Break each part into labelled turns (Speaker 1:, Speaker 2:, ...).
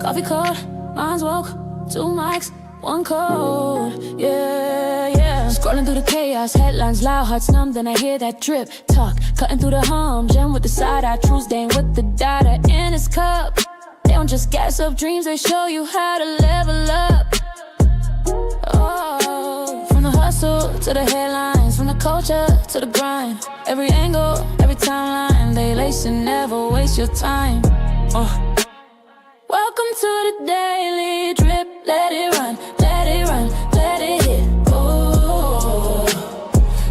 Speaker 1: Coffee cold, mine's woke. 2 mics, 1 code. Yeah, yeah. Scrolling through the chaos, headlines loud, hearts numb. Then I hear that drip talk, cutting through the hum. Gem with the side eye, truth stain with the data in his cup. They don't just gas up dreams, they show you how to level up. Oh, from the hustle to the headlines, from the culture to the grind. Every angle, every timeline, they lace and never waste your time. Welcome to the daily drip. Let it run, let it run, let it hit. Oh,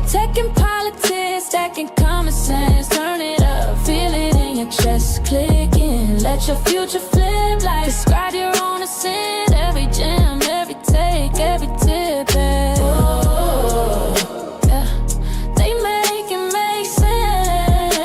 Speaker 1: tech and politics, stacking common sense. Turn it up, feel it in your chest. Clicking, let your future flip like describe your own ascent. Every gem, every take, every tip. Oh, yeah. They make it make sense.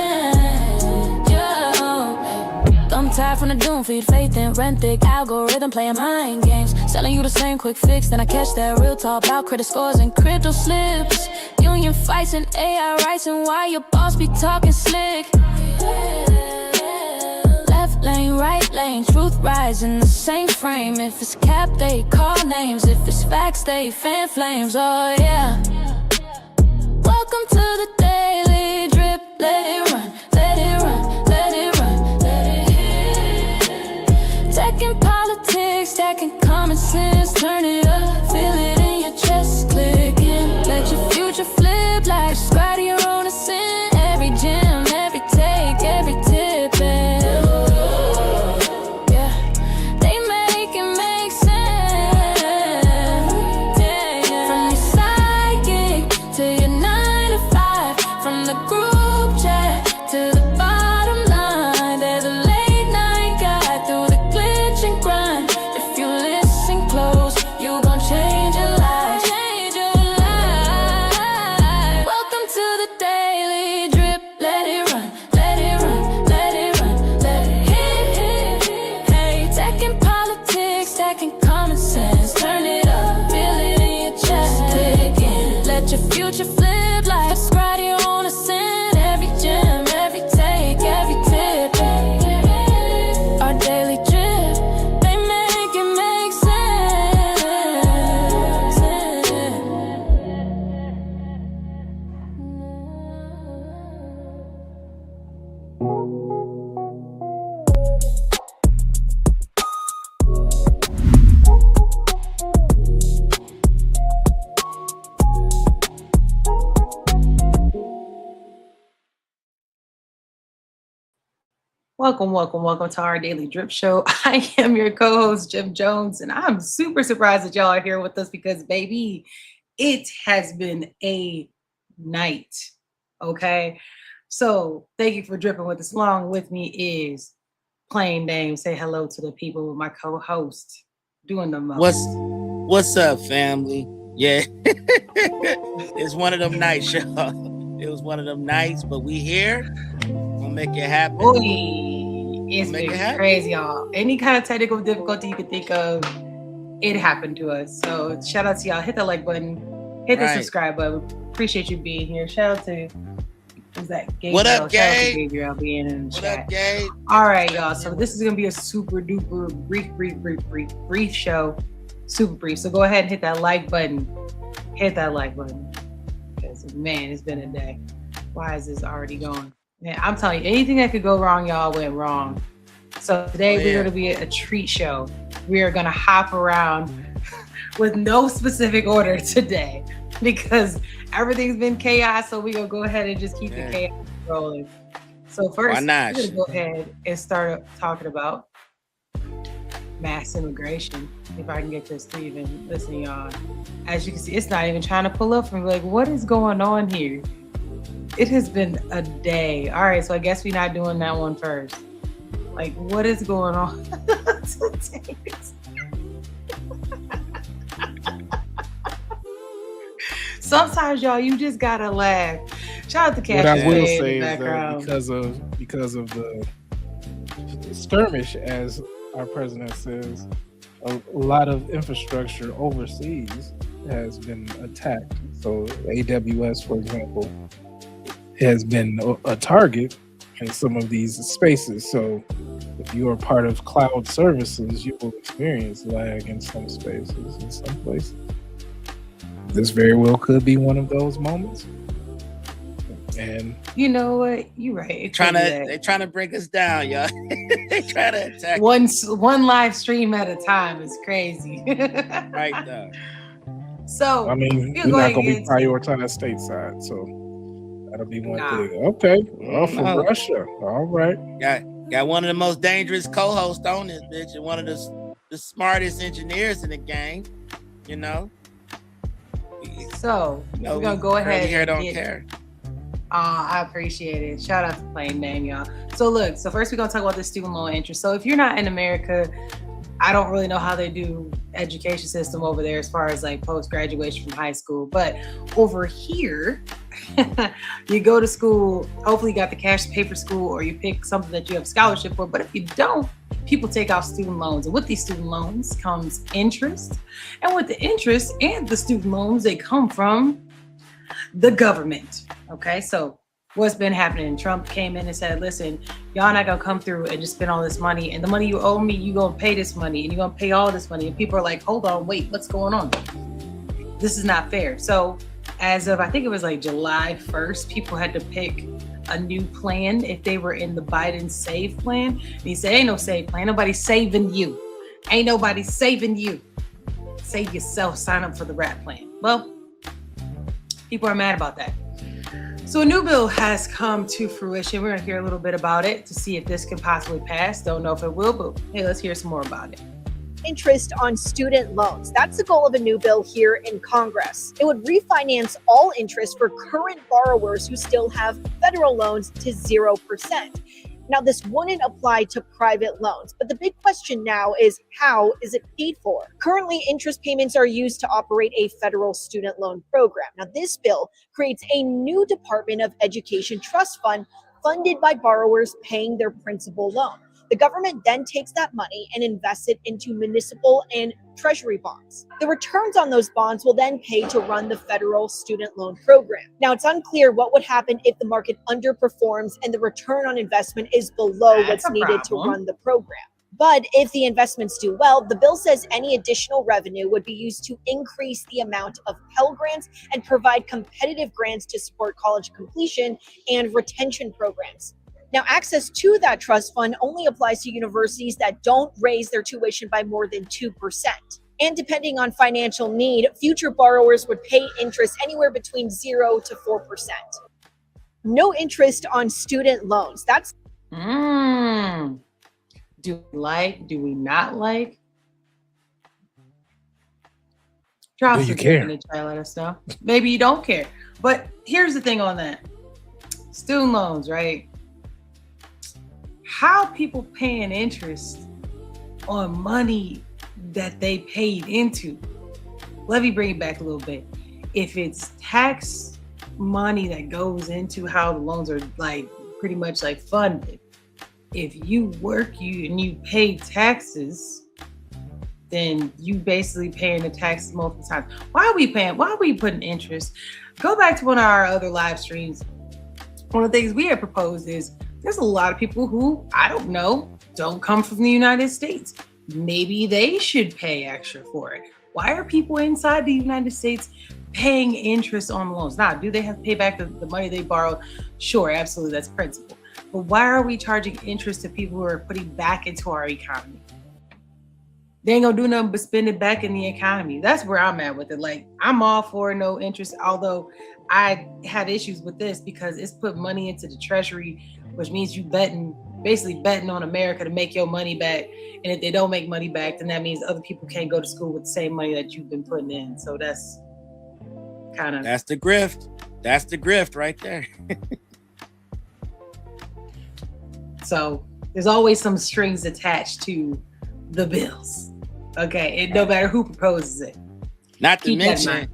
Speaker 1: Yeah. Thumb tied from the doom feed, faith in rent thick algorithm playing mind games, selling you the same quick fix. Then I catch that real talk about credit scores and crypto slips. Union fights and AI rights, and why your boss be talking slick. Left lane, right lane, truth rise in the same frame. If it's cap, they call names. If it's facts, they fan flames. Oh yeah. Welcome to the daily drip. Let it run, let it run, let it run, let it hit. Tech and politics, stacking common sense. Turn it up, feel it in your chest. Clicking, let your future flip like describe your own ascent. Every gem, every take, every tip. Yeah, they make it make sense. Yeah. From your psychic to your 9 to 5, from the group chat to the bottom line. There's a late night guide through the glitch and grind. If you listen close, you gon' change your life. Change your life. Welcome to the daily drip. Let it run, let it run, let it run, let it hit. Hey, tech and politics, stacking common sense. Turn it up, feel it in your chest. Clicking, let your future flip like describe your own ascent. Every gem, every take, every tip. Our daily drip, they make it make sense.
Speaker 2: Welcome to our Daily Drip Show. I am your co-host, Jim Jones, and I'm super surprised that y'all are here with us because, baby, it has been a night, okay? So thank you for dripping with us. Along with me is Plain Dame. Say hello to the people with my co-host doing the most.
Speaker 3: What's up, family? Yeah, it's one of them nights, y'all. It was one of them nights, but we here. We'll make it happen.
Speaker 2: It's been crazy, y'all. Any kind of technical difficulty you could think of, it happened to us. So shout out to y'all. Hit the like button. Hit the subscribe button. Appreciate you being here. Shout out to Gabriel.
Speaker 3: What up, Gabe?
Speaker 2: Shout out to Gabriel being in the chat.
Speaker 3: What up, Gabe?
Speaker 2: All right, y'all. So this is gonna be a super duper brief show. Super brief. So go ahead and hit that like button. Hit that like button. Because man, it's been a day. Why is this already going? Man, I'm telling you, anything that could go wrong, y'all, went wrong. So today we're going to be a treat show. We are going to hop around with no specific order today because everything's been chaos. So we're going to go ahead and just keep the chaos rolling. So first, we're going to go ahead and start talking about mass immigration. If I can get this to even listen, y'all. As you can see, it's not even trying to pull up for me. Like, what is going on here? It has been a day. All right, so I guess we're not doing that one first. Like, what is going on today? Sometimes, y'all, you just gotta laugh. Shout out to Cash.
Speaker 4: What I will say is that because of the skirmish, as our president says, a lot of infrastructure overseas has been attacked. So AWS, for example, has been a target in some of these spaces. So if you are part of cloud services, you will experience lag in some spaces, in some places. This very well could be one of those moments. And
Speaker 2: you know what? You're right.
Speaker 3: They're trying to break us down, y'all. They try to attack
Speaker 2: one live stream at a time is crazy.
Speaker 3: right there.
Speaker 2: So
Speaker 4: I mean, we're not gonna be prioritized stateside, so that'll be one thing. Okay. Well, from Russia. All right.
Speaker 3: Got one of the most dangerous co-hosts on this bitch, and one of the smartest engineers in the game, you know.
Speaker 2: So we're gonna go ahead.
Speaker 3: Here don't care.
Speaker 2: I appreciate it. Shout out to Plain Man, y'all. So first we're gonna talk about the student loan interest. So if you're not in America, I don't really know how they do education system over there as far as like post-graduation from high school. But over here, you go to school, hopefully you got the cash to pay for school, or you pick something that you have scholarship for. But if you don't, people take out student loans. And with these student loans comes interest. And with the interest and the student loans, they come from the government. Okay, so what's been happening? Trump came in and said, listen, y'all not gonna come through and just spend all this money, and the money you owe me, you gonna pay this money, and you're gonna pay all this money. And people are like, hold on, wait, what's going on? This is not fair. So as of, I think it was like July 1st, people had to pick a new plan if they were in the Biden Save plan. And he said, ain't no save plan, nobody's saving you. Ain't nobody saving you. Save yourself, sign up for the RAP plan. Well, people are mad about that. So a new bill has come to fruition. We're gonna hear a little bit about it to see if this can possibly pass. Don't know if it will, but hey, let's hear some more about it.
Speaker 5: Interest on student loans. That's the goal of a new bill here in Congress. It would refinance all interest for current borrowers who still have federal loans to 0%. Now, this wouldn't apply to private loans, but the big question now is, how is it paid for? Currently, interest payments are used to operate a federal student loan program. Now, this bill creates a new Department of Education trust fund funded by borrowers paying their principal loan. The government then takes that money and invests it into municipal and treasury bonds. The returns on those bonds will then pay to run the federal student loan program. Now, it's unclear what would happen if the market underperforms and the return on investment is below what's needed to run the program. But if the investments do well, the bill says any additional revenue would be used to increase the amount of Pell Grants and provide competitive grants to support college completion and retention programs. Now, access to that trust fund only applies to universities that don't raise their tuition by more than 2%. And depending on financial need, future borrowers would pay interest anywhere between 0 to 4%. No interest on student loans. That's
Speaker 2: Do we not like? Drop some in the chat, let us know. Maybe you don't care. But here's the thing on that. Student loans, right? How people paying interest on money that they paid into? Let me bring it back a little bit. If it's tax money that goes into how the loans are like pretty much like funded, if you work and you pay taxes, then you basically paying the taxes multiple times. Why are we putting interest? Go back to one of our other live streams. One of the things we have proposed is there's a lot of people who, I don't know, don't come from the United States. Maybe they should pay extra for it. Why are people inside the United States paying interest on loans? Now, do they have to pay back the money they borrowed? Sure, absolutely, that's principle. But why are we charging interest to people who are putting back into our economy? They ain't gonna do nothing but spend it back in the economy. That's where I'm at with it. Like, I'm all for no interest, although I had issues with this because it's put money into the treasury, which means you basically betting on America to make your money back. And if they don't make money back, then that means other people can't go to school with the same money that you've been putting in. So that's
Speaker 3: the grift. That's the grift right there.
Speaker 2: So there's always some strings attached to the bills. Okay, and no matter who proposes it.
Speaker 3: Not to mention,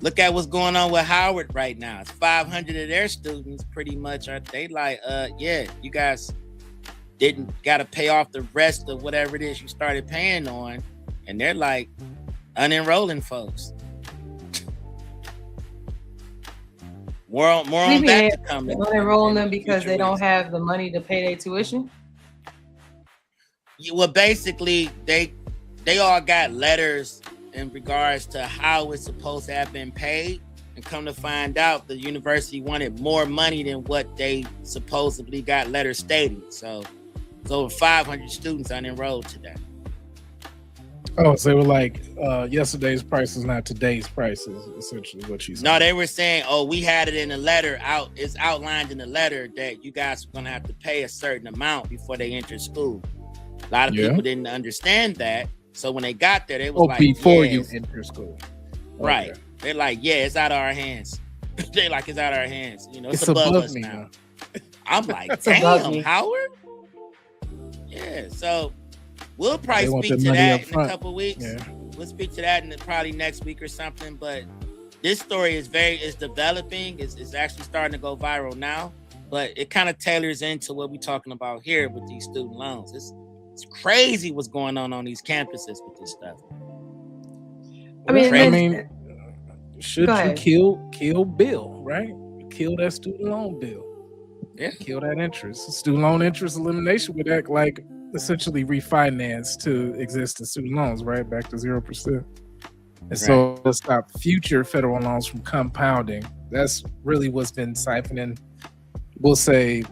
Speaker 3: look at what's going on with Howard right now. It's 500 of their students pretty much you guys didn't got to pay off the rest of whatever it is you started paying on, and they're like unenrolling folks. More on that to come.
Speaker 2: They're unenrolling them because they don't have the money to pay their tuition.
Speaker 3: Well, basically, they all got letters in regards to how it's supposed to have been paid, and come to find out, the university wanted more money than what they supposedly got letters stating. So, it's over 500 students unenrolled today.
Speaker 4: Oh, so they were like, yesterday's price is not today's prices, essentially what she said.
Speaker 3: No, they were saying, oh, we had it in the letter out. It's outlined in the letter that you guys were gonna have to pay a certain amount before they enter school. A lot of people didn't understand that. So when they got there, they was like,
Speaker 4: before you enter school.
Speaker 3: Right.
Speaker 4: Okay.
Speaker 3: They're like, yeah, it's out of our hands. They're like, it's out of our hands. You know, it's
Speaker 4: above
Speaker 3: us
Speaker 4: me
Speaker 3: now. I'm like,
Speaker 2: above
Speaker 3: damn,
Speaker 2: me.
Speaker 3: Howard? Yeah, so we'll
Speaker 4: They
Speaker 3: probably
Speaker 4: want
Speaker 3: speak
Speaker 4: the
Speaker 3: to
Speaker 4: money
Speaker 3: that
Speaker 4: up
Speaker 3: in
Speaker 4: front.
Speaker 3: a couple weeks.
Speaker 4: Yeah.
Speaker 3: We'll speak to that in probably next week or something. But this story is developing. It's actually starting to go viral now. But it kind of tailors into what we're talking about here with these student loans. It's crazy what's going on these campuses with this stuff.
Speaker 4: Should you kill Bill, right? Kill that student loan bill.
Speaker 3: Yeah.
Speaker 4: Kill that interest. Student loan interest elimination would act like essentially refinance to existing student loans, right? Back to 0%. And so to stop future federal loans from compounding. That's really what's been siphoning, we'll say,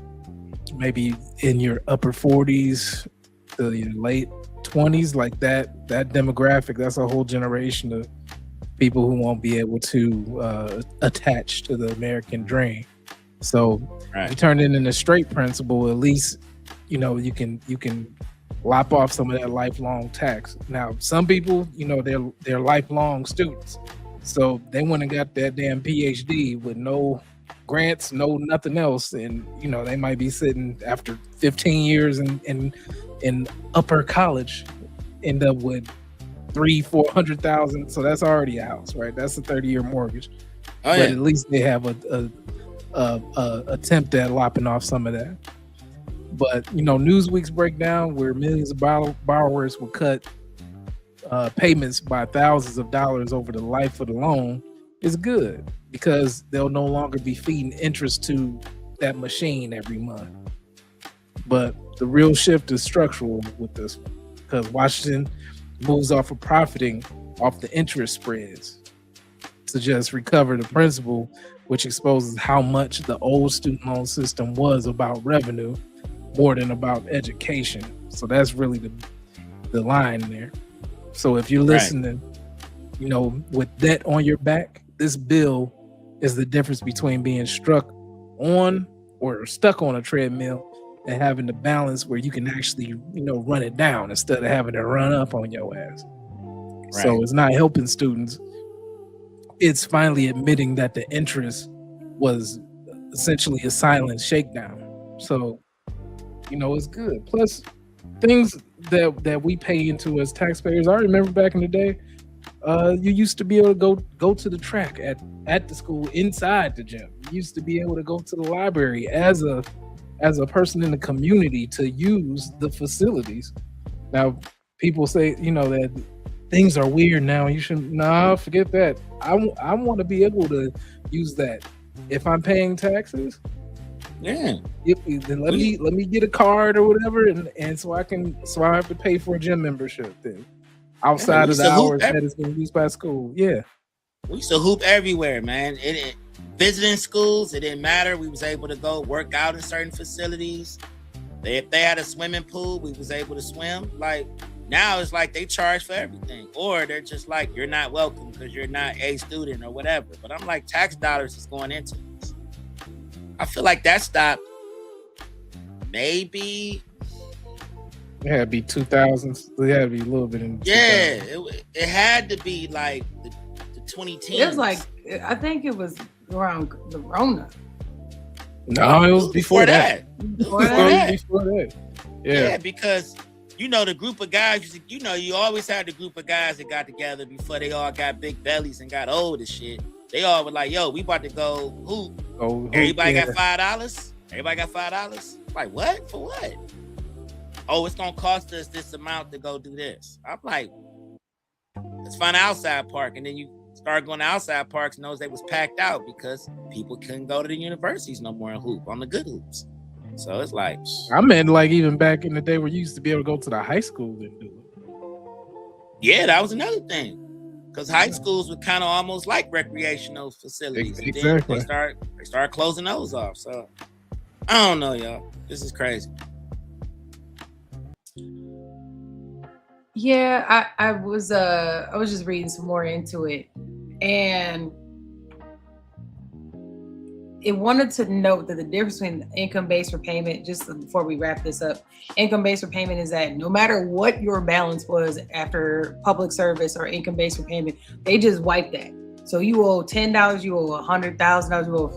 Speaker 4: maybe in your upper 40s to your late 20s, like that demographic. That's a whole generation of people who won't be able to attach to the American dream. So if you turn it into a straight principle, at least you can lop off some of that lifelong tax. Now, some people, they're lifelong students, so they went and got that damn PhD with no grants, no nothing else, and they might be sitting after 15 years in upper college, end up with $300,000-$400,000. So that's already a house, right? That's a 30-year mortgage. But at least they have a attempt at lopping off some of that. But Newsweek's breakdown, where millions of borrowers will cut payments by thousands of dollars over the life of the loan, is good because they'll no longer be feeding interest to that machine every month. But the real shift is structural with this one, because Washington moves off of profiting off the interest spreads to just recover the principal, which exposes how much the old student loan system was about revenue more than about education. So that's really the line there. So if you're listening, with debt on your back, this bill is the difference between being struck on or stuck on a treadmill and having the balance where you can actually, run it down instead of having to run up on your ass. Right. So it's not helping students. It's finally admitting that the interest was essentially a silent shakedown. So, it's good. Plus, things that we pay into as taxpayers. I remember back in the day, you used to be able to go to the track at the school inside the gym. You used to be able to go to the library as a person in the community to use the facilities. Now, people say, that things are weird now. You shouldn't. Nah, forget that. I want to be able to use that. If I'm paying taxes, then let me get a card or whatever, and so I have to pay for a gym membership then outside of the hours that is being used by school. Yeah,
Speaker 3: we used to hoop everywhere, man. Visiting schools, it didn't matter. We was able to go work out in certain facilities. If they had a swimming pool, we was able to swim. Like now, it's like they charge for everything, or they're just like, you're not welcome because you're not a student or whatever. But I'm like, tax dollars is going into this. I feel like that stopped maybe.
Speaker 4: It had to be 2000s. It had to be a little bit in.
Speaker 3: Yeah, it had to be like the 2010s.
Speaker 2: It was like, I think it was around the Rona.
Speaker 4: No, it was before that.
Speaker 2: Before that.
Speaker 4: Before that.
Speaker 3: Yeah, because the group of guys, you always had the group of guys that got together before they all got big bellies and got old as shit. They all were like, yo, we about to go hoop. Everybody got $5? Everybody got $5? Like, what? For what? Oh, it's going to cost us this amount to go do this. I'm like, let's find an outside park. And then you start going to outside parks, and those they was packed out because people couldn't go to the universities no more and hoop on the good hoops. So it's like,
Speaker 4: I meant like even back in the day where you used to be able to go to the high school and do it.
Speaker 3: yeah, that was another thing. Because high schools were kind of almost like recreational facilities.
Speaker 4: Exactly.
Speaker 3: They start closing those off. So I don't know, y'all. This is crazy.
Speaker 2: Yeah, I was just reading some more into it, and it wanted to note that the difference between income-based repayment, just before we wrap this up, income-based repayment is that no matter what your balance was after public service or income-based repayment, they just wipe that. So you owe $10, you owe $100,000, you owe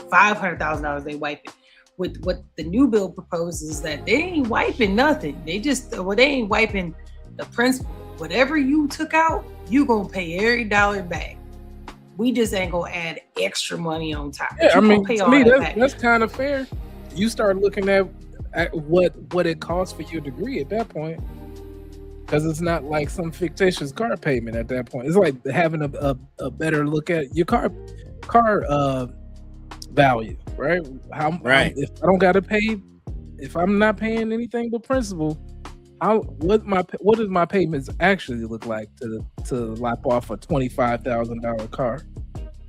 Speaker 2: $500,000, they wipe it. With what the new bill proposes is that they ain't wiping nothing. They ain't wiping the principal. Whatever you took out, you gonna pay every dollar back. We just ain't gonna add extra money on top.
Speaker 4: Yeah, I mean, to me, that's kind of fair. You start looking at what it costs for your degree at that point, because it's not like some fictitious car payment at that point. It's like having a better look at your car value, right? If I don't gotta pay, if I'm not paying anything but principal, what does my payments actually look like to lop off a $25,000 car,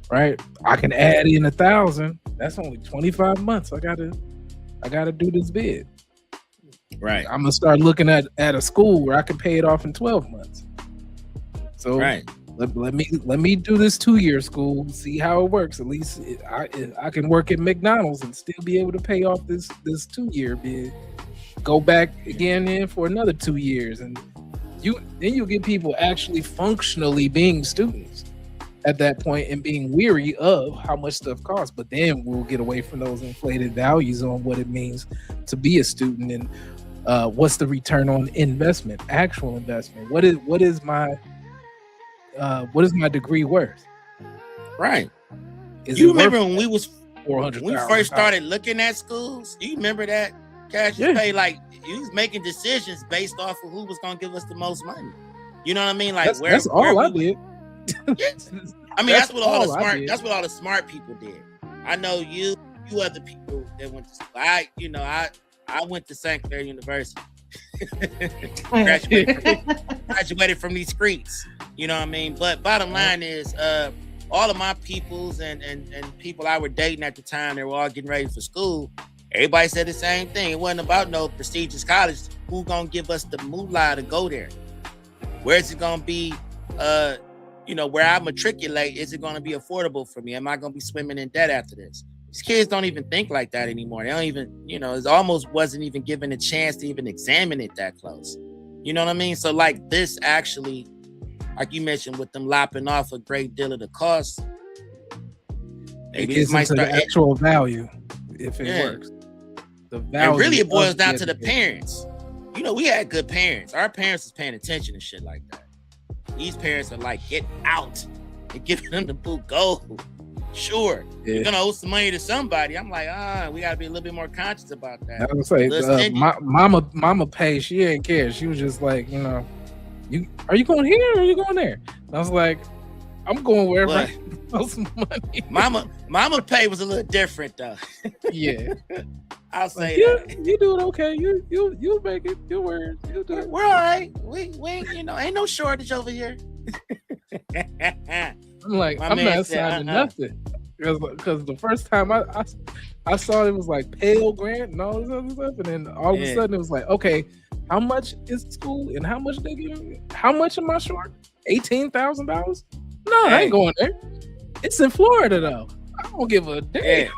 Speaker 4: right? I can add in 1,000. That's only 25 months. I gotta do this bid.
Speaker 3: Right.
Speaker 4: I'm gonna start looking at a school where I can pay it off in 12 months. So
Speaker 3: right.
Speaker 4: Let me do this 2-year school, see how it works. At least I can work at McDonald's and still be able to pay off this 2-year bid. Go back again in for another 2 years, and you get people actually functionally being students at that point and being weary of how much stuff costs. But then we'll get away from those inflated values on what it means to be a student and what's the return on investment, actual investment. What is my degree worth?
Speaker 3: Right.
Speaker 4: Is
Speaker 3: you remember when we
Speaker 4: first
Speaker 3: started looking at schools? You remember that? Cassius Pay, like, he was making decisions based off of who was gonna give us the most money. You know what I mean? Like,
Speaker 4: that's all I did.
Speaker 3: I mean, that's what all the smart people did. I know you other people that went to school. I went to St. Clair University. graduated from these streets. You know what I mean? But bottom line is, all of my peoples and people I were dating at the time, they were all getting ready for school. Everybody said the same thing. It wasn't about no prestigious college. Who gonna give us the moolah to go there? Where is it gonna be? Where I matriculate, is it gonna be affordable for me? Am I gonna be swimming in debt after this? These kids don't even think like that anymore. They don't even, it almost wasn't even given a chance to even examine it that close. You know what I mean? So like this actually, like you mentioned, with them lopping off a great deal of the cost, maybe
Speaker 4: it might start the actual value if it works.
Speaker 3: And really it boils down to the parents. We had good parents. Our parents is paying attention and shit like that. These parents are like, get out and giving them the boot, go. Sure, you're gonna owe some money to somebody. I'm like, we gotta be a little bit more conscious about that.
Speaker 4: I would say, mama pay. She ain't care. She was just like, are you going here or are you going there? And I was like, I'm going wherever I owe some money. Mama pay was a little different though. Yeah,
Speaker 3: I'll say
Speaker 4: that. You do it okay. You make it. You work. You do it.
Speaker 3: We're all right. We ain't no shortage over here.
Speaker 4: I'm like, I'm not signing nothing because the first time I saw it was like Pell Grant and all this other stuff, and then all of a sudden it was like, okay, how much is school and how much they give me? How much am I short? $18,000? No, I ain't going there. It's in Florida though. I don't give a damn.
Speaker 3: Yeah.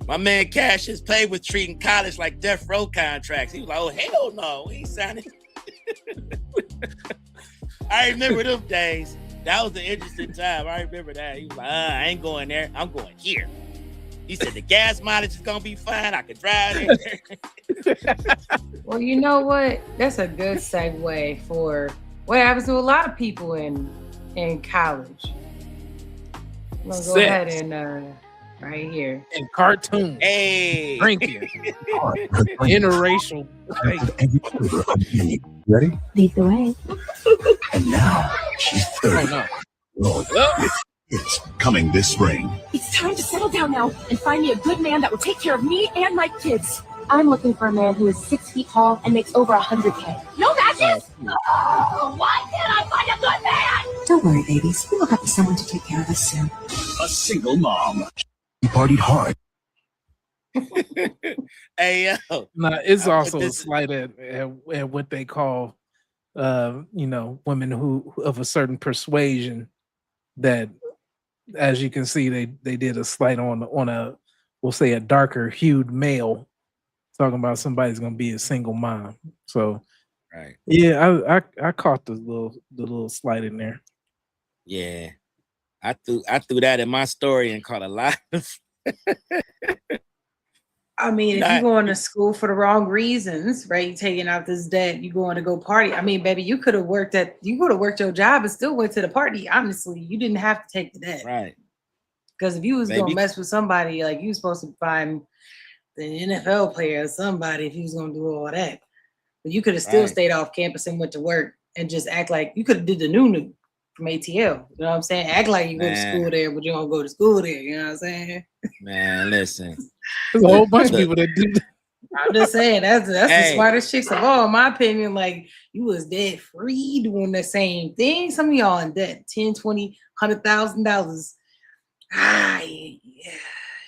Speaker 3: My man Cassius Pay was treating college like death row contracts. He was like, oh hell no, we ain't signing. I remember them days. That was an interesting time. I remember that. He was like, I ain't going there. I'm going here. He said the gas mileage is going to be fine. I could drive there.
Speaker 2: Well, you know what? That's a good segue for what happens to a lot of people in college. I'm going to go ahead and right here.
Speaker 4: And cartoons.
Speaker 3: Hey.
Speaker 4: Drinking. Interracial.
Speaker 6: Ready?
Speaker 7: Lead the way.
Speaker 6: And now she's 30.
Speaker 4: Oh, no.
Speaker 6: It's coming this spring.
Speaker 7: It's time to settle down now and find me a good man that will take care of me and my kids. I'm looking for a man who is 6 feet tall and makes over $100K.
Speaker 1: No matches? Oh, why can't I find a good man?
Speaker 6: Don't worry, babies. We will have someone to take care of us soon. A single mom. He partied hard.
Speaker 3: Hey, yo.
Speaker 4: Now, it's also a slight at what they call, women who of a certain persuasion. That, as you can see, they did a slight on a, we'll say, a darker hued male, talking about somebody's gonna be a single mom. So,
Speaker 3: right,
Speaker 4: yeah, I caught the little slight in there.
Speaker 3: Yeah, I threw that in my story and caught a lot of.
Speaker 2: I mean, if you're going to school for the wrong reasons, right? You're taking out this debt, you're going to go party. I mean, baby, you could have worked your job and still went to the party. Honestly, you didn't have to take the debt.
Speaker 3: Right.
Speaker 2: Because if you was going to mess with somebody, like you was supposed to find the NFL player or somebody if you was going to do all that. But you could have still stayed off campus and went to work and just act like you could have did the new from ATL. You know what I'm saying? Act like you go to school there, but you don't go to school there. You know what I'm saying?
Speaker 3: Man, listen.
Speaker 4: There's a whole bunch of people that do that.
Speaker 2: I'm just saying that's the smartest chicks of all, in my opinion. Like, you was debt free doing the same thing. Some of y'all in debt, $10, $20, $100,000. Yeah.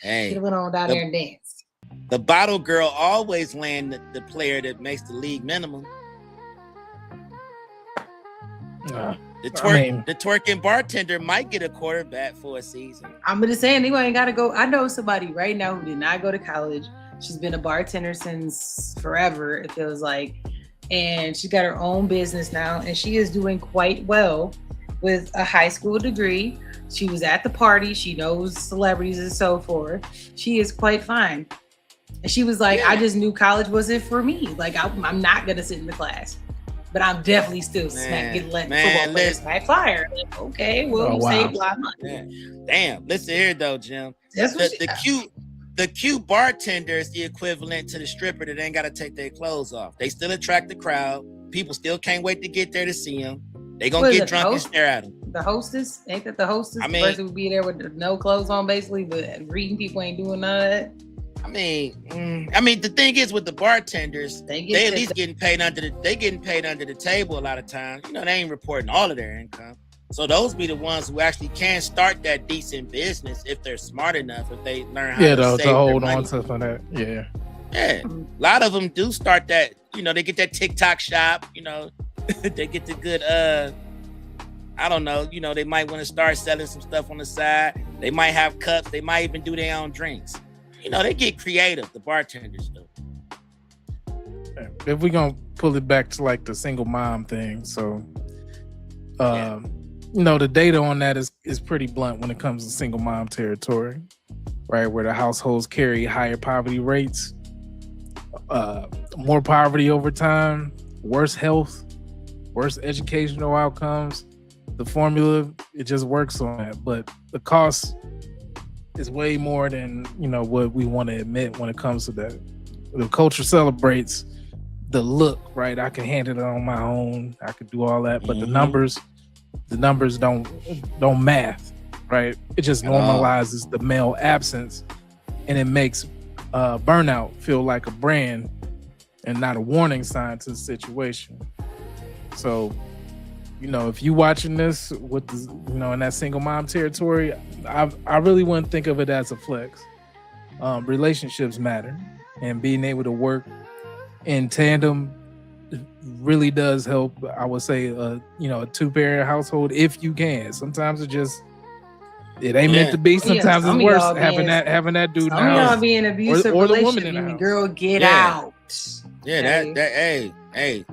Speaker 3: Hey,
Speaker 2: should have went on down there and danced.
Speaker 3: The bottle girl always land the player that makes the league minimum. The twerking bartender might get a quarterback for a season.
Speaker 2: I'm just saying, they ain't gotta go. I know somebody right now who did not go to college. She's been a bartender since forever, it feels like. And she got her own business now, and she is doing quite well with a high school degree. She was at the party. She knows celebrities and so forth. She is quite fine. And she was like, I just knew college wasn't for me. Like, I'm not gonna sit in the class. But I'm definitely still football players smack fire. Like, okay, well, save a lot of money.
Speaker 3: Damn, listen here though, Jim. The cute bartender is the equivalent to the stripper that ain't got to take their clothes off. They still attract the crowd. People still can't wait to get there to see them. They gonna get drunk and stare at them.
Speaker 2: The hostess, ain't that the hostess? I mean, the person would be there with no clothes on, basically, but greeting people ain't doing none of that.
Speaker 3: I mean, the thing is with the bartenders, they at least getting paid under the table a lot of times. You know, they ain't reporting all of their income. So those be the ones who actually can start that decent business if they're smart enough, if they learn how to save
Speaker 4: hold
Speaker 3: their
Speaker 4: on
Speaker 3: money.
Speaker 4: to some of that. Yeah.
Speaker 3: Yeah. A lot of them do start that, you know, they get that TikTok shop, you know, they get the good I don't know, you know, they might want to start selling some stuff on the side. They might have cups, they might even do their own drinks. You know, they get creative, the bartenders do.
Speaker 4: If we're gonna pull it back to like the single mom thing, so you know, the data on that is pretty blunt when it comes to single mom territory, right? Where the households carry higher poverty rates, more poverty over time, worse health, worse educational outcomes. The formula, it just works on that, but the cost is way more than, you know, what we want to admit when it comes to that. The culture celebrates the look, right? I can handle it on my own. I can do all that, but the numbers don't math, right? It just normalizes the male absence, and it makes burnout feel like a brand and not a warning sign to the situation. So, you know, if you watching this with the, you know, in that single mom territory, I really wouldn't think of it as a flex. Relationships matter, and being able to work in tandem really does help. I would say, you know, a two-parent household, if you can. Sometimes it ain't meant to be. Sometimes it's worse having that dude now.
Speaker 2: Some of y'all be in an abusive relationship. Girl, get out.
Speaker 3: Yeah, hey.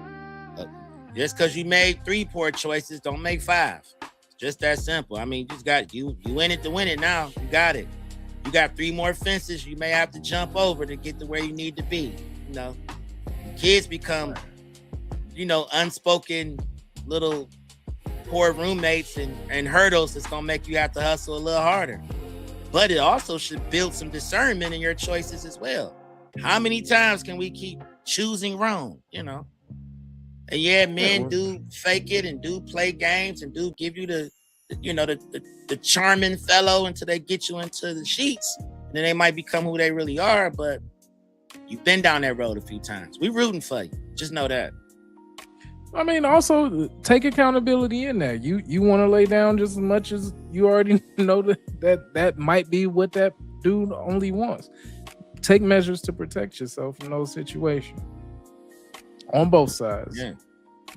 Speaker 3: Just because you made 3 poor choices, don't make 5. It's just that simple. I mean, you just got you in it to win it now. You got it. You got 3 more fences you may have to jump over to get to where you need to be. You know, kids become, you know, unspoken little poor roommates and hurdles that's gonna make you have to hustle a little harder. But it also should build some discernment in your choices as well. How many times can we keep choosing wrong? You know. And yeah, men do fake it and do play games and do give you the charming fellow until they get you into the sheets. And then they might become who they really are. But You've been down that road a few times. We rooting for you. Just know that.
Speaker 4: I mean, also take accountability in that. You want to lay down just as much as you already know that might be what that dude only wants. Take measures to protect yourself in those situations on both sides.
Speaker 3: Yeah.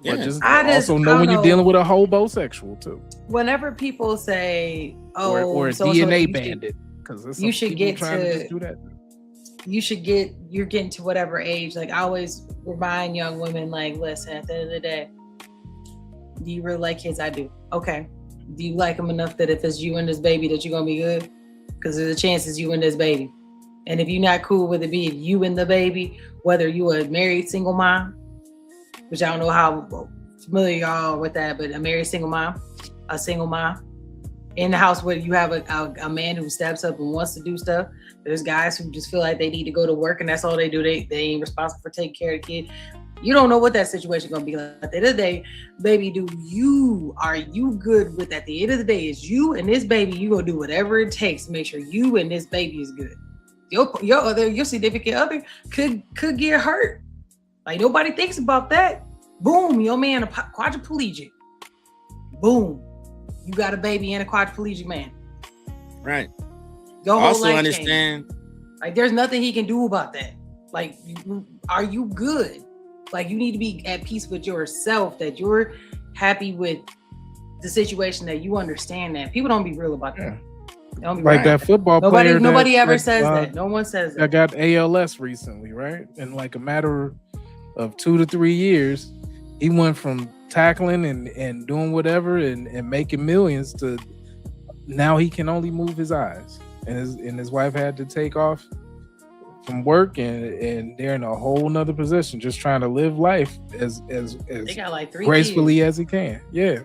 Speaker 4: But just
Speaker 2: I
Speaker 4: also know when you're dealing with a homosexual too.
Speaker 2: Whenever people say,
Speaker 4: or a DNA bandit, because
Speaker 2: you should get
Speaker 4: trying to just do that.
Speaker 2: You're getting to whatever age. Like I always remind young women, like, listen, at the end of the day, do you really like kids? I do. Okay. Do you like them enough that if it's you and this baby that you're gonna be good? Because there's a chance it's you and this baby. And if you're not cool with it being you and the baby, whether you a married single mom, which I don't know how familiar y'all are with that, but a married single mom, a single mom, in the house where you have a man who steps up and wants to do stuff. There's guys who just feel like they need to go to work and that's all they do. They ain't responsible for taking care of the kid. You don't know what that situation gonna be like. At the end of the day, baby, are you good with, at the end of the day, is you and this baby, you gonna do whatever it takes to make sure you and this baby is good. Your significant other could get hurt. Like nobody thinks about that. Boom, your man a quadriplegic. Boom, you got a baby and a quadriplegic man.
Speaker 3: Right.
Speaker 2: Your whole
Speaker 3: also
Speaker 2: life
Speaker 3: understand.
Speaker 2: changed. Like there's nothing he can do about that. Like, are you good? Like you need to be at peace with yourself, that you're happy with the situation, that you understand that. People don't be real about that. Don't be
Speaker 4: like
Speaker 2: right.
Speaker 4: that football player.
Speaker 2: Nobody ever says that. No one says that.
Speaker 4: I got ALS recently, right? In like a matter of 2 to 3 years, he went from tackling and doing whatever and making millions to now he can only move his eyes. And his wife had to take off from work and they're in a whole nother position, just trying to live life as
Speaker 2: they got like 3
Speaker 4: gracefully
Speaker 2: kids.
Speaker 4: as he can. Yeah.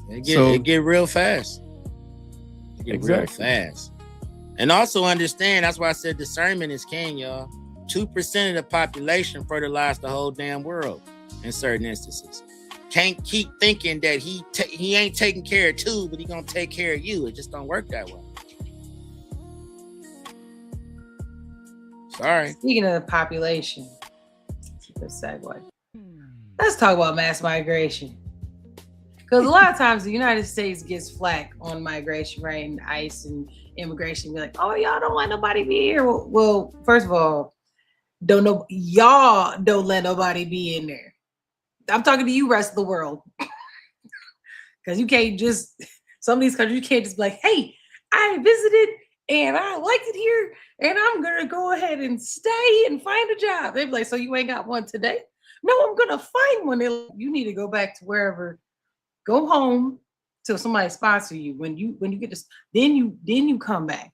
Speaker 3: It get real fast. Real fast. And also understand, that's why I said discernment is king, y'all. 2% of the population fertilize the whole damn world in certain instances. Can't keep thinking that he ain't taking care of 2, but he gonna take care of you. It just don't work that way. Sorry.
Speaker 2: Speaking of the population, good segue. Let's talk about mass migration. Because a lot of times the United States gets flack on migration, right? And ICE and immigration be like, oh, y'all don't let nobody be here. Well, first of all, y'all don't let nobody be in there. I'm talking to you, rest of the world. Because you can't just, some of these countries, you can't just be like, hey, I visited and I liked it here and I'm going to go ahead and stay and find a job. They'd be like, so you ain't got one today? No, I'm going to find one. You need to go back to wherever. Go home till somebody sponsor you. When you get this, then you come back.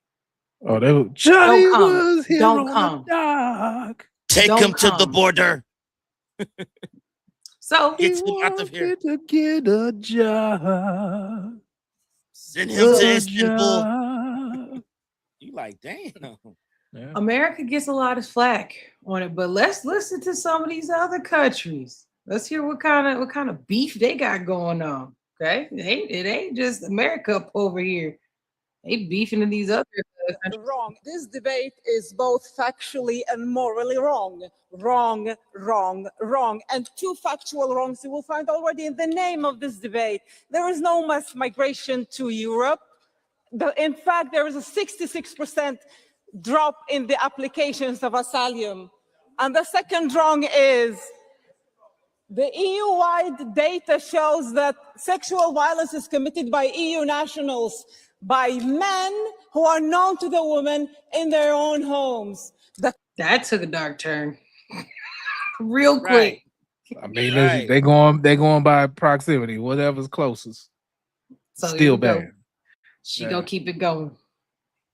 Speaker 4: Oh, they were Johnny
Speaker 2: don't come.
Speaker 4: was here
Speaker 2: Don't
Speaker 4: on
Speaker 2: come.
Speaker 4: the dock.
Speaker 3: Take
Speaker 2: Don't
Speaker 3: him to the
Speaker 2: come.
Speaker 3: border.
Speaker 2: So
Speaker 3: Get him out of here.
Speaker 4: To get a job.
Speaker 3: Send him to Istanbul. You like, damn.
Speaker 4: Yeah.
Speaker 2: America gets a lot of flack on it, but let's listen to some of these other countries. Let's hear what kind of beef they got going on. Okay, it ain't just America up over here. They beefing in these other countries.
Speaker 8: Wrong. This debate is both factually and morally wrong. Wrong, wrong, wrong. And 2 factual wrongs you will find already in the name of this debate. There is no mass migration to Europe. In fact, there is a 66% drop in the applications of asylum. And the second wrong is the EU-wide data shows that sexual violence is committed by EU nationals, by men who are known to the women in their own homes.
Speaker 2: That took a dark turn real quick.
Speaker 3: Right.
Speaker 4: I mean, listen, they going by proximity, whatever's closest.
Speaker 2: So
Speaker 4: Still bad.
Speaker 2: She gonna keep it going.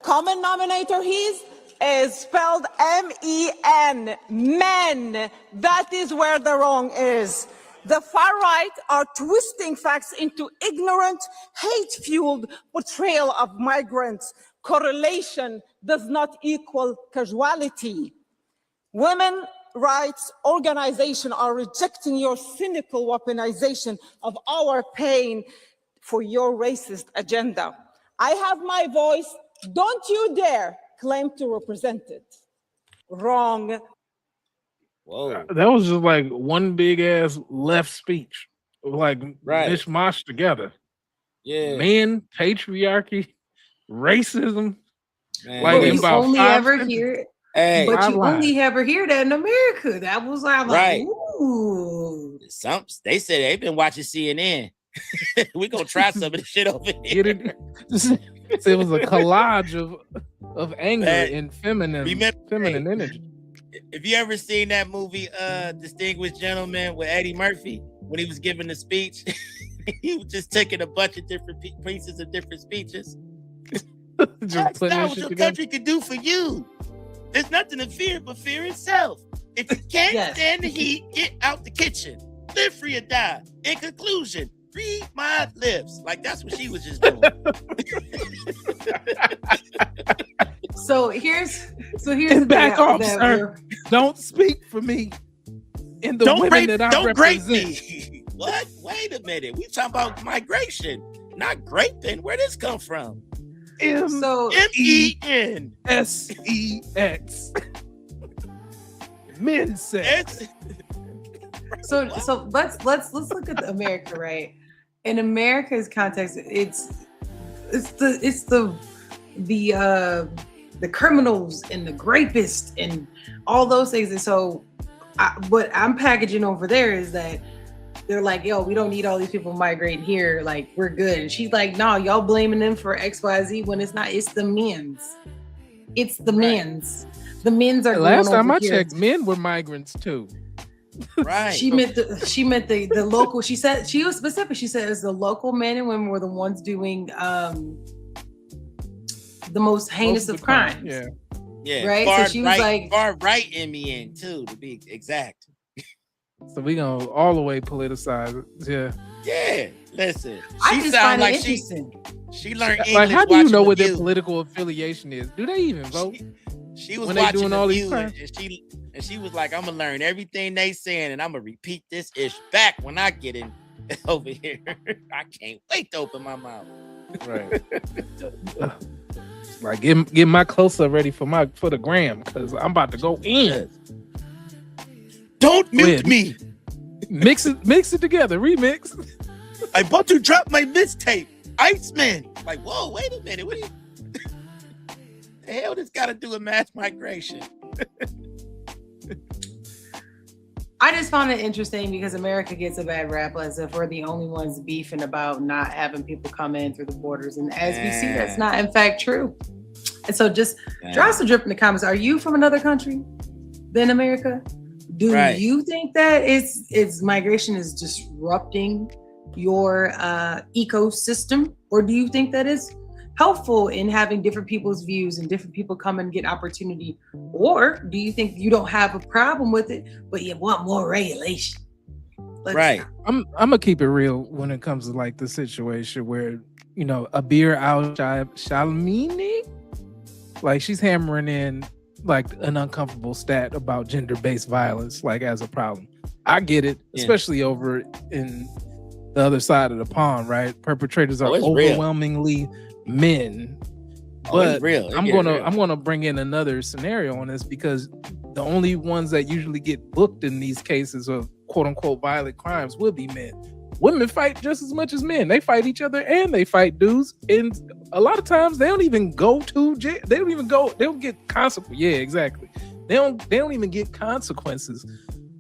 Speaker 8: Common denominator is spelled M-E-N, men. That is where the wrong is. The far right are twisting facts into ignorant, hate-fueled portrayal of migrants. Correlation does not equal causality. Women rights organizations are rejecting your cynical weaponization of our pain for your racist agenda. I have my voice. Don't you dare claim to represent it. wrong.
Speaker 3: Whoa.
Speaker 4: That was just like one big ass left speech, like
Speaker 3: Right.
Speaker 4: mishmash together.
Speaker 3: Yeah.
Speaker 4: Men, patriarchy, racism.
Speaker 3: Man,
Speaker 4: Like
Speaker 2: But
Speaker 4: in
Speaker 2: you
Speaker 4: about
Speaker 2: only
Speaker 4: 5
Speaker 2: ever
Speaker 4: sentences.
Speaker 2: hear it.
Speaker 3: hey,
Speaker 2: But
Speaker 4: Five
Speaker 2: you
Speaker 4: lines.
Speaker 2: only ever hear that in America. That was like,
Speaker 3: Right.
Speaker 2: ooh.
Speaker 3: they said they've been watching CNN. We gonna try some of this shit over
Speaker 4: Get
Speaker 3: here.
Speaker 4: it? It was a collage of anger
Speaker 3: Man,
Speaker 4: and feminine
Speaker 3: hey,
Speaker 4: energy.
Speaker 3: If you ever seen that movie, Distinguished Gentleman with Eddie Murphy, when he was giving the speech, he was just taking a bunch of different pieces of different speeches.
Speaker 4: Just
Speaker 3: That's
Speaker 4: putting
Speaker 3: not
Speaker 4: that
Speaker 3: what
Speaker 4: shit
Speaker 3: your
Speaker 4: together.
Speaker 3: country can do for you. There's nothing to fear but fear itself. If you can't
Speaker 2: Yes.
Speaker 3: stand the heat, get out the kitchen. Live free or die. In conclusion, read my lips. Like that's what she was just doing.
Speaker 2: So here's
Speaker 4: And
Speaker 2: the
Speaker 4: back
Speaker 2: thing
Speaker 4: off,
Speaker 2: that
Speaker 4: sir. Don't speak for me and the women that I
Speaker 3: don't grape
Speaker 4: represent.
Speaker 3: me. What? Wait a minute. We talking about migration, not graping. Where this come from?
Speaker 2: So
Speaker 3: MEN.
Speaker 4: MENSEX. Men sex.
Speaker 2: So let's look at America, right? In America's context, it's the criminals and the rapists and all those things. And so what I'm packaging over there is that they're like, yo, we don't need all these people migrating here. Like, we're good. And she's like, no, y'all blaming them for XYZ when it's not. It's the men's. It's the men's. The men's are
Speaker 4: Last
Speaker 2: going
Speaker 4: time
Speaker 2: over
Speaker 4: I
Speaker 2: here.
Speaker 4: checked, men were migrants too.
Speaker 3: Right.
Speaker 2: She meant the local. She said she was specific. She said it's the local men and women were the ones doing the most heinous of crimes.
Speaker 4: Yeah.
Speaker 3: Yeah.
Speaker 2: Right?
Speaker 3: Far
Speaker 2: So she was
Speaker 3: right,
Speaker 2: like-
Speaker 3: far right MEN too, to be exact.
Speaker 4: So we gonna all the way politicize it. Yeah.
Speaker 3: Yeah. Listen.
Speaker 2: I
Speaker 3: She
Speaker 2: just
Speaker 3: sound
Speaker 2: find
Speaker 3: like
Speaker 2: it interesting.
Speaker 3: she learned English.
Speaker 4: Like, how do you
Speaker 3: watching
Speaker 4: know
Speaker 3: The
Speaker 4: what their
Speaker 3: View.
Speaker 4: political affiliation is? Do they even vote?
Speaker 3: She was
Speaker 4: when they
Speaker 3: watching
Speaker 4: doing
Speaker 3: The
Speaker 4: all these
Speaker 3: View,
Speaker 4: crimes?
Speaker 3: and she was like, I'm gonna learn everything they saying, and I'm gonna repeat this ish back when I get in over here. I can't wait to open my mouth.
Speaker 4: Right. Like get my close-up ready for the gram because I'm about to go in.
Speaker 3: Don't mute
Speaker 4: ahead.
Speaker 3: me.
Speaker 4: Mix it together. Remix.
Speaker 3: I about to drop my mixtape. Iceman. Like, whoa, wait a minute. What are you? The hell this got to do with mass migration?
Speaker 2: I just found it interesting because America gets a bad rap as if we're the only ones beefing about not having people come in through the borders. And as we see, that's not in fact true. And so just drop some drip in the comments. Are you from another country than America? Do you think that it's migration is disrupting your ecosystem? Or do you think that it's helpful in having different people's views and different people come and get opportunity? Or do you think you don't have a problem with it, but you want more regulation?
Speaker 4: I'm gonna keep it real when it comes to like the situation where, you know, Abir Al-Shalmini, like she's hammering in like an uncomfortable stat about gender-based violence, like as a problem. I get it, especially over in the other side of the pond, right? Perpetrators are overwhelmingly men. But I'm gonna bring in another scenario on this because the only ones that usually get booked in these cases of quote unquote violent crimes will be men. Women fight just as much as men. They fight each other and they fight dudes. And a lot of times they don't even go to jail. They don't get consequences. Yeah, exactly. They don't even get consequences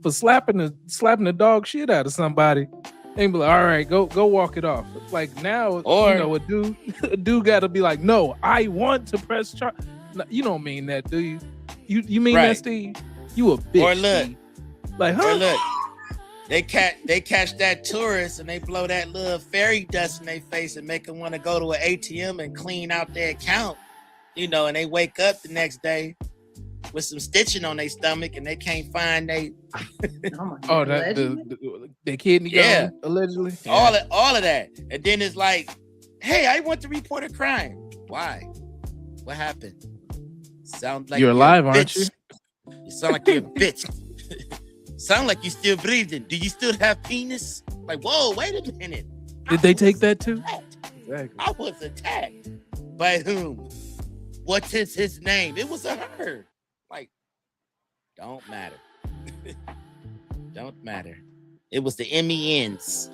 Speaker 4: for slapping the dog shit out of somebody. They be like, all right, go walk it off. Like now, you know, a dude got to be like, no, I want to press charge. No, you don't mean that, do you? You mean that, Steve? You a bitch.
Speaker 3: Or look,
Speaker 4: Steve. Like, huh?
Speaker 3: Or look, they catch that tourist and they blow that little fairy dust in their face and make them want to go to an ATM and clean out their account, you know, and they wake up the next day with some stitching on their stomach and they can't find they
Speaker 4: the kidney gone, allegedly.
Speaker 3: All of that. And then it's like, hey, I want to report a crime. Why? What happened? Sound like
Speaker 4: you're alive, aren't you?
Speaker 3: You sound like you're a bitch. Sound like you're still breathing. Do you still have penis? Like, whoa, wait a minute.
Speaker 4: Did they take that too?
Speaker 3: Exactly. I was attacked. By whom? What is his name? It was a her. Like, Don't matter. Don't matter. It was the MENs.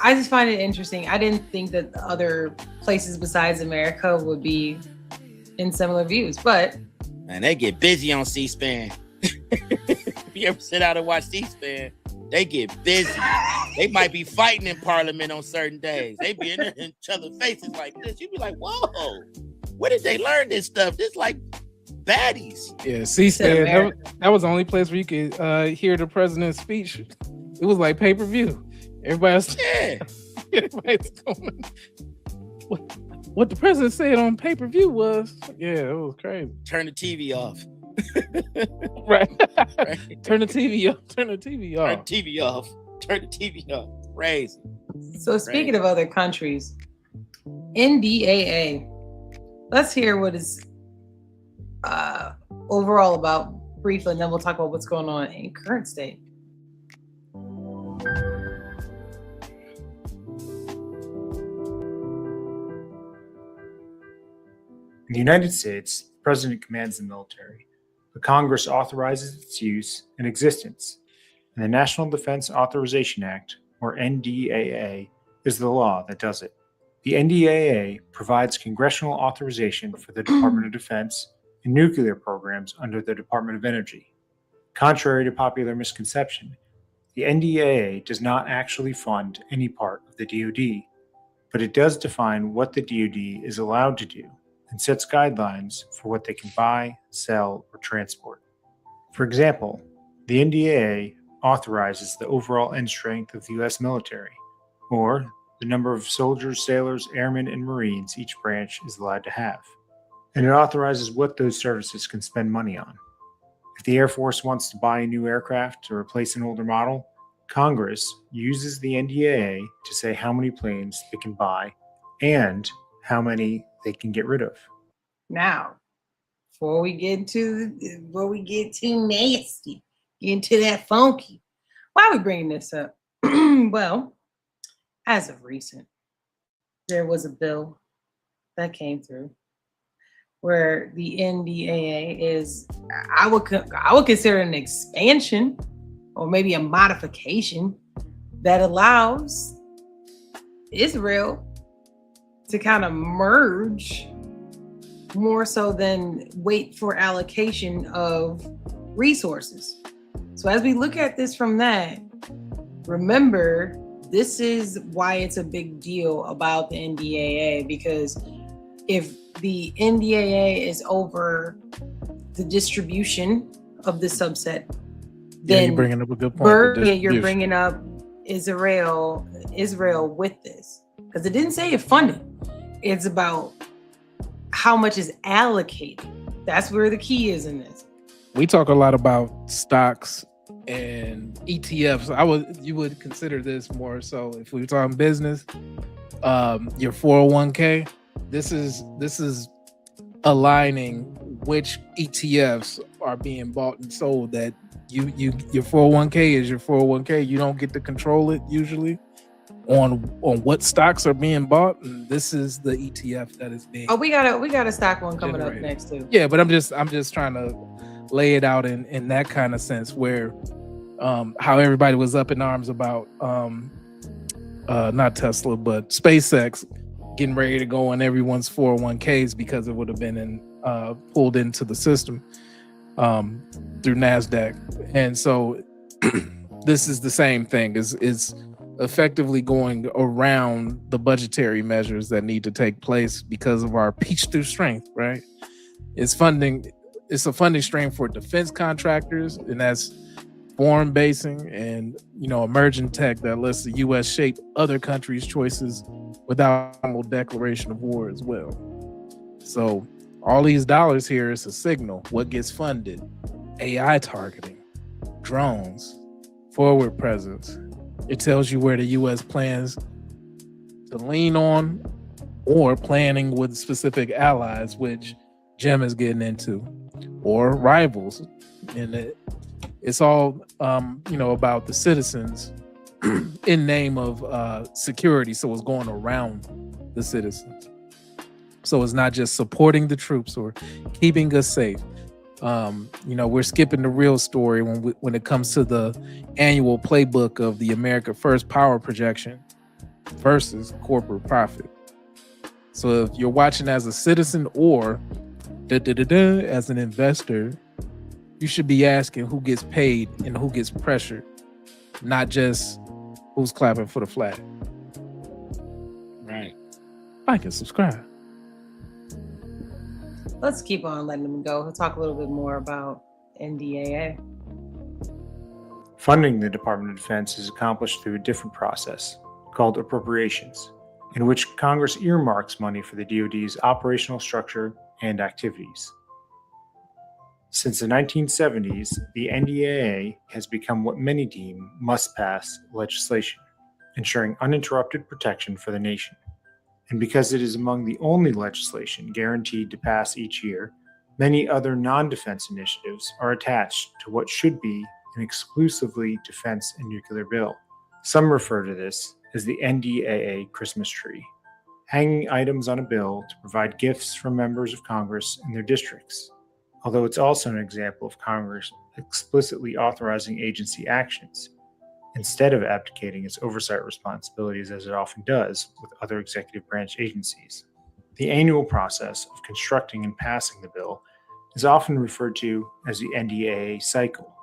Speaker 2: I just find it interesting. I didn't think that other places besides America would be in similar views, but
Speaker 3: Man, they get busy on C-SPAN. If you ever sit out and watch C-SPAN, they get busy. They might be fighting in Parliament on certain days. They be in each other's faces like this. You be like, whoa, where did they learn this stuff? This like baddies.
Speaker 4: Yeah, C-SPAN. That was the only place where you could hear the president's speech. It was like pay-per-view. Everybody's going. What the president said on pay-per-view was, it was crazy.
Speaker 3: Turn the TV off.
Speaker 4: Right. Turn the TV off. Turn the TV off.
Speaker 3: Turn the TV off. Turn the TV off. Crazy.
Speaker 2: So speaking of other countries, NDAA. Let's hear what is overall about briefly, and then we'll talk about what's going on in current state.
Speaker 9: In the United States, the President commands the military, but Congress authorizes its use and existence, and the National Defense Authorization Act, or NDAA, is the law that does it. The NDAA provides congressional authorization for the Department of Defense and nuclear programs under the Department of Energy. Contrary to popular misconception, the NDAA does not actually fund any part of the DoD, but it does define what the DoD is allowed to do and sets guidelines for what they can buy, sell, or transport. For example, the NDAA authorizes the overall end strength of the U.S. military, or the number of soldiers, sailors, airmen, and Marines each branch is allowed to have. And it authorizes what those services can spend money on. If the Air Force wants to buy a new aircraft or replace an older model, Congress uses the NDAA to say how many planes they can buy and how many they can get rid of.
Speaker 2: Now, before we get too nasty, get into that funky, why are we bringing this up? Well, as of recent, there was a bill that came through where the NDAA is, I would consider an expansion or maybe a modification that allows Israel to kind of merge more so than wait for allocation of resources. So as we look at this from that, remember, this is why it's a big deal about the NDAA, because if the NDAA is over the distribution of the subset, then
Speaker 4: you're bringing up a good point.
Speaker 2: You're bringing up Israel with this, because it didn't say it funded. It's about how much is allocated. That's where the key is in this.
Speaker 4: We talk a lot about stocks and ETFs. You would consider this more so if we were talking business. Your 401k. This is aligning which ETFs are being bought and sold. That your 401k is your 401k. You don't get to control it usually on what stocks are being bought. And this is the ETF that is being.
Speaker 2: Oh, we got a stock one coming up next too.
Speaker 4: Yeah, but I'm just trying to lay it out in that kind of sense where how everybody was up in arms about not Tesla but SpaceX getting ready to go on everyone's 401ks because it would have been pulled into the system through NASDAQ. And so this is the same thing, is effectively going around the budgetary measures that need to take place because of our peach through strength, right? It's a funding stream for defense contractors, and that's foreign basing and emerging tech that lets the U.S. shape other countries' choices without a formal declaration of war as well. So all these dollars here is a signal. What gets funded? AI targeting, drones, forward presence. It tells you where the U.S. plans to lean on or planning with specific allies, which Jim is getting into, or rivals. And it's all, about the citizens in name of security. So it's going around the citizens. So it's not just supporting the troops or keeping us safe. We're skipping the real story when it comes to the annual playbook of the America First power projection versus corporate profit. So if you're watching as a citizen or as an investor, you should be asking who gets paid and who gets pressured, not just who's clapping for the flag.
Speaker 3: Right.
Speaker 4: Like and subscribe.
Speaker 2: Let's keep on letting them go. We'll talk a little bit more about NDAA.
Speaker 9: Funding the Department of Defense is accomplished through a different process called appropriations, in which Congress earmarks money for the DoD's operational structure and activities. Since the 1970s, the NDAA has become what many deem must-pass legislation, ensuring uninterrupted protection for the nation. And because it is among the only legislation guaranteed to pass each year, many other non-defense initiatives are attached to what should be an exclusively defense and nuclear bill. Some refer to this as the NDAA Christmas tree, hanging items on a bill to provide gifts from members of Congress in their districts. Although it's also an example of Congress explicitly authorizing agency actions, instead of abdicating its oversight responsibilities as it often does with other executive branch agencies. The annual process of constructing and passing the bill is often referred to as the NDAA cycle.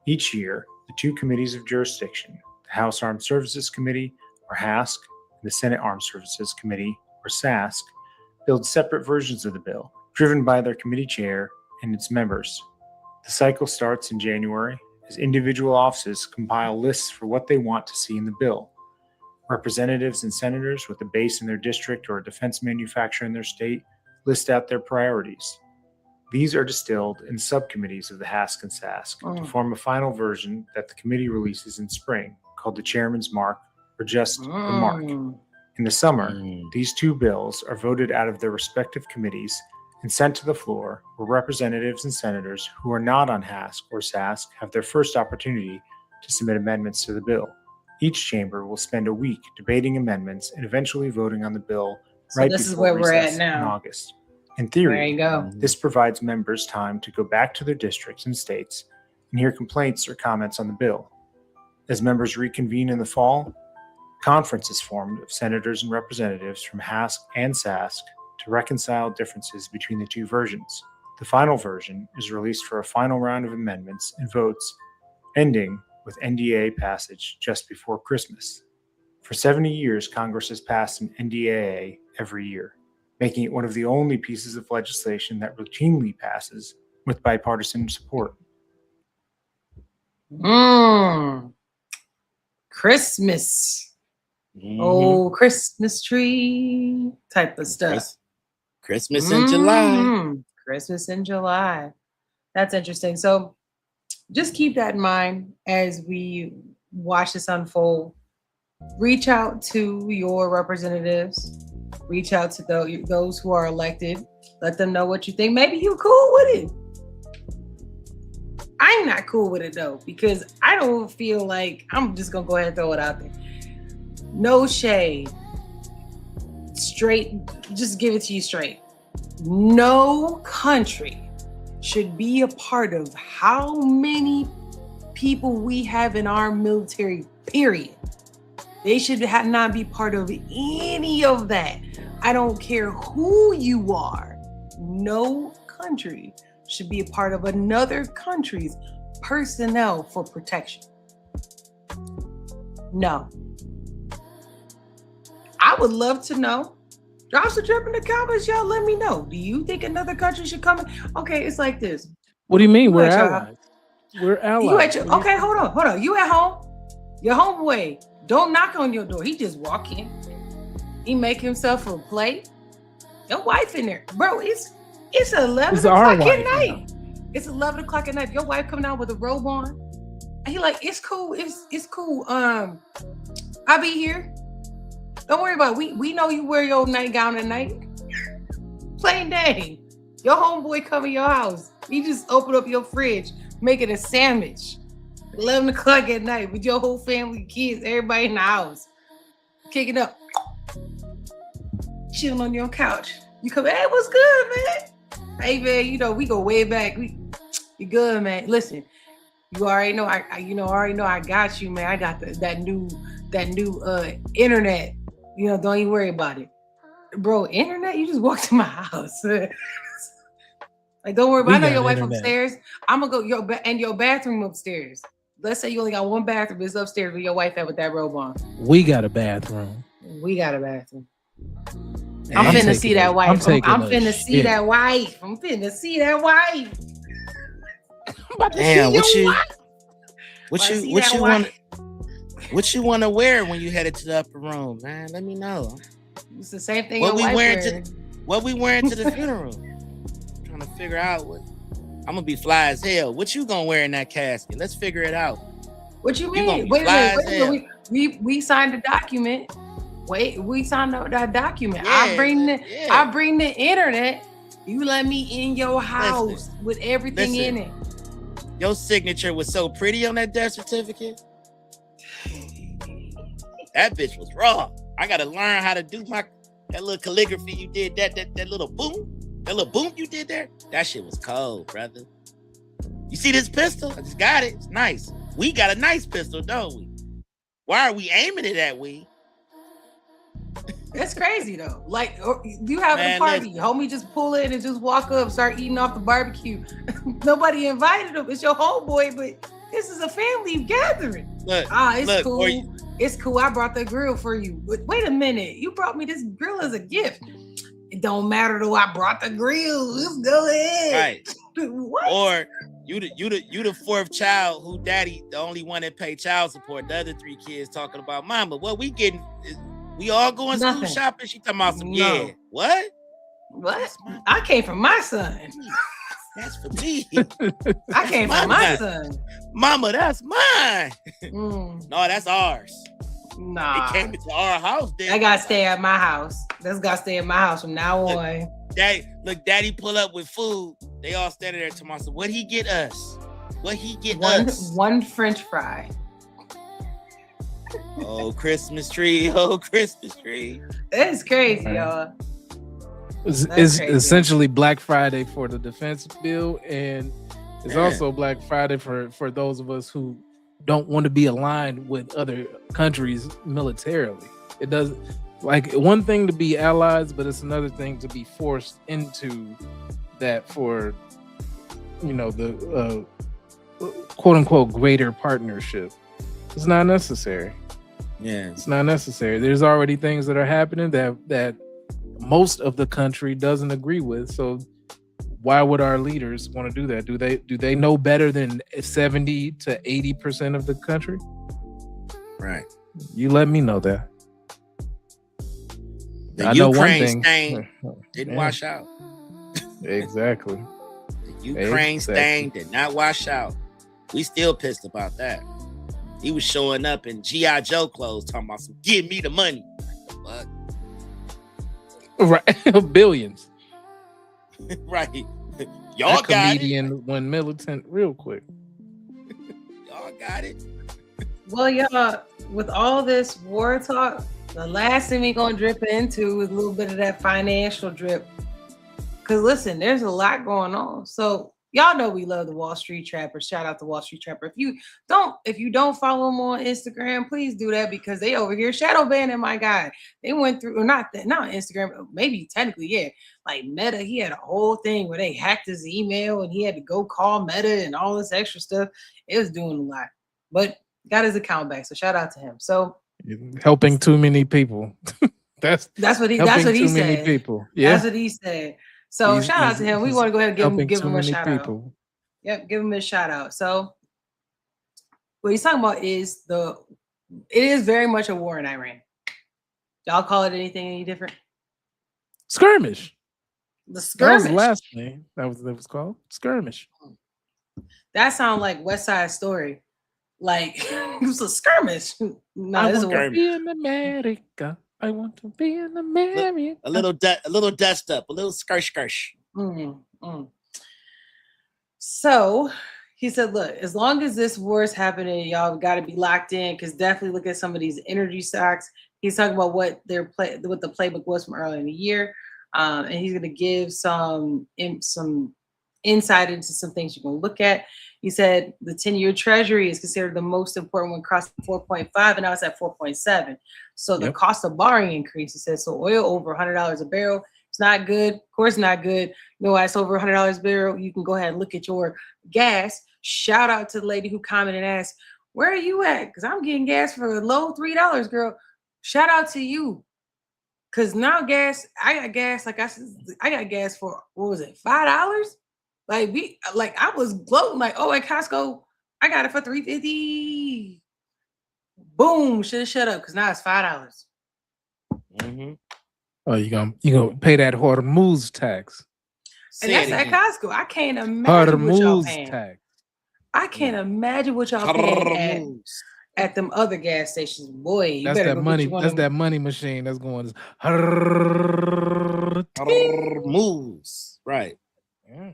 Speaker 9: Each year, the two committees of jurisdiction, the House Armed Services Committee, or HASC, and the Senate Armed Services Committee, or SASC, build separate versions of the bill, driven by their committee chair and its members. The cycle starts in January as individual offices compile lists for what they want to see in the bill. Representatives and senators with a base in their district or a defense manufacturer in their state list out their priorities. These are distilled in subcommittees of the HASC and SASC to form a final version that the committee releases in spring, called the Chairman's Mark, or just the Mark. In the summer, these two bills are voted out of their respective committees and sent to the floor, where representatives and senators who are not on HASC or SASC have their first opportunity to submit amendments to the bill. Each chamber will spend a week debating amendments and eventually voting on the bill right
Speaker 2: this
Speaker 9: before
Speaker 2: is where we're at
Speaker 9: recess
Speaker 2: now.
Speaker 9: in August. In theory,
Speaker 2: There you go.
Speaker 9: this provides members time to go back to their districts and states and hear complaints or comments on the bill. As members reconvene in the fall, a conference is formed of senators and representatives from HASC and SASC to reconcile differences between the two versions. The final version is released for a final round of amendments and votes, ending with NDAA passage just before Christmas. For 70 years, Congress has passed an NDAA every year, making it one of the only pieces of legislation that routinely passes with bipartisan support.
Speaker 2: Christmas. Oh, Christmas tree type of stuff.
Speaker 3: Christmas in July.
Speaker 2: Christmas in July. That's interesting. So just keep that in mind as we watch this unfold. Reach out to your representatives. Reach out to those who are elected. Let them know what you think. Maybe you're cool with it. I'm not cool with it though, because I don't feel like, I'm just going to go ahead and throw it out there. No shade. Straight, just give it to you straight. No country should be a part of how many people we have in our military, period. They should not be part of any of that. I don't care who you are. No country should be a part of another country's personnel for protection. No. I would love to know. Drop some drip in the comments, y'all. Let me know. Do you think another country should come in? Okay, it's like this.
Speaker 4: What do you mean?
Speaker 2: You
Speaker 4: We're
Speaker 2: at your-
Speaker 4: allies. We're allies.
Speaker 2: Okay, hold on. You at home? Your homeboy. Don't knock on your door. He just walk in. He make himself a plate. Your wife in there. Bro, it's 11 o'clock at night. It's 11 o'clock at night. Your wife coming out with a robe on. And he like, it's cool. It's cool. I'll be here. Don't worry about it. We know you wear your nightgown at night. Plain dang. Your homeboy come in your house. He just open up your fridge, making a sandwich. 11 o'clock at night with your whole family, kids, everybody in the house. Kicking up. Chilling on your couch. You come, hey, what's good, man? Hey, man, we go way back. You good, man. Listen, you already know I got you, man. I got that new internet. Don't even worry about it. Bro, internet, you just walk to my house. Like, don't worry about it. I know your wife upstairs. I'm gonna go your bathroom upstairs. Let's say you only got one bathroom, it's upstairs with your wife at with that robe on.
Speaker 4: We got a bathroom.
Speaker 2: We got a bathroom. I'm finna see that wife. I'm finna see that wife. I'm finna see that wife.
Speaker 3: Damn, what you want to wear when you headed to the upper room, man? Let me know.
Speaker 2: It's the same thing.
Speaker 3: What we wearing to the funeral? Trying to figure out what. I'm gonna be fly as hell. What you gonna wear in that casket? Let's figure it out.
Speaker 2: What you mean? Wait a minute. We signed a document. Wait, we signed that document. Yeah, I bring the internet. You let me in your house with everything in it.
Speaker 3: Your signature was so pretty on that death certificate. That bitch was raw. I gotta learn how to do that little calligraphy you did. That little boom. That little boom you did there. That shit was cold, brother. You see this pistol? I just got it. It's nice. We got a nice pistol, don't we? Why are we aiming it at we?
Speaker 2: That's crazy though. Like, you have a party, homie, just pull in and just walk up, start eating off the barbecue. Nobody invited him. It's your homeboy, but this is a family gathering. It's cool. It's cool. I brought the grill for you. But wait a minute, you brought me this grill as a gift. It don't matter though. I brought the grill. Let's go ahead.
Speaker 3: Right.
Speaker 2: What?
Speaker 3: Or you the fourth child who daddy the only one that pay child support. The other three kids talking about mama. What we getting? We all going school shopping. She talking about some What?
Speaker 2: What? I came from my son.
Speaker 3: That's for me.
Speaker 2: I came from my son.
Speaker 3: Mama, that's mine. No, that's ours.
Speaker 2: Nah.
Speaker 3: It came into our house.
Speaker 2: I gotta stay at my house. That's gotta stay at my house from now on.
Speaker 3: Daddy pull up with food. They all standing there to myself. What he get us? What he get us?
Speaker 2: One French fry.
Speaker 3: Oh, Christmas tree. Oh, Christmas tree.
Speaker 2: It's crazy, y'all.
Speaker 4: It's essentially Black Friday for the defense bill, and it's also Black Friday for those of us who don't want to be aligned with other countries militarily. It doesn't, like, one thing to be allies, but it's another thing to be forced into that for, the quote unquote greater partnership. It's not necessary.
Speaker 3: Yeah,
Speaker 4: it's not necessary. There's already things that are happening that most of the country doesn't agree with. So why would our leaders want to do that? Do they know better than 70 to 80% of the country?
Speaker 3: Right.
Speaker 4: You let me know that.
Speaker 3: The Ukraine stain didn't wash out.
Speaker 4: Exactly.
Speaker 3: The Ukraine stain did not wash out. We still pissed about that. He was showing up in G.I. Joe clothes talking about some, give me the money. What?
Speaker 4: Right. Billions.
Speaker 3: Right. Y'all
Speaker 4: that
Speaker 3: got
Speaker 4: comedian
Speaker 3: it.
Speaker 4: Went militant real quick.
Speaker 3: Y'all got it.
Speaker 2: Well, y'all, with all this war talk, the last thing we gonna drip into is a little bit of that financial drip. Cause listen, there's a lot going on. So y'all know we love the Wall Street Trapper. Shout out to Wall Street Trapper. If you don't follow them on Instagram, please do that, because they over here shadow banning my guy. They went through, or not Instagram, maybe technically, yeah. Like Meta, he had a whole thing where they hacked his email and he had to go call Meta and all this extra stuff. It was doing a lot, but got his account back. So shout out to him. So
Speaker 4: helping too many people. that's what he
Speaker 2: said.
Speaker 4: Many people. Yeah.
Speaker 2: That's what he said. So shout out to him. We want to go ahead and give him a shout out. Yep, give him a shout out. So what he's talking about is it is very much a war in Iran. Y'all call it anything any different?
Speaker 4: Skirmish.
Speaker 2: The skirmish.
Speaker 4: That was the last name. That was called skirmish.
Speaker 2: That sounds like West Side Story. Like it was a skirmish. No,
Speaker 4: I want to be in America. I want to be in America.
Speaker 3: A little dust up, a little skirsh.
Speaker 2: So he said, look, as long as this war is happening, y'all got to be locked in, because definitely look at some of these energy stocks. He's talking about what the playbook was from earlier in the year. And he's going to give some insight into some things you're going to look at. He said the 10-year treasury is considered the most important one, crossing 4.5, and now it's at 4.7. So the cost of borrowing increased. He said, so oil over $100 a barrel. It's not good. Of course, not good. You know why it's over $100 a barrel? You can go ahead and look at your gas. Shout out to the lady who commented and asked, where are you at? Because I'm getting gas for low $3, girl. Shout out to you. Because now gas, I got gas, like I got gas for, what was it, $5? I was gloating, like, oh, at Costco, I got it for $3.50. Boom, should have shut up, because now it's $5.
Speaker 3: Mm-hmm.
Speaker 4: Oh, you gonna pay that Hormuz tax.
Speaker 2: And that's at Costco. I can't imagine what y'all paying.
Speaker 4: Tax.
Speaker 2: I can't imagine what y'all paying at them other gas stations. Boy, you
Speaker 4: that's
Speaker 2: better
Speaker 4: that money. That's that money machine that's going.
Speaker 3: Moves right.
Speaker 4: Yeah.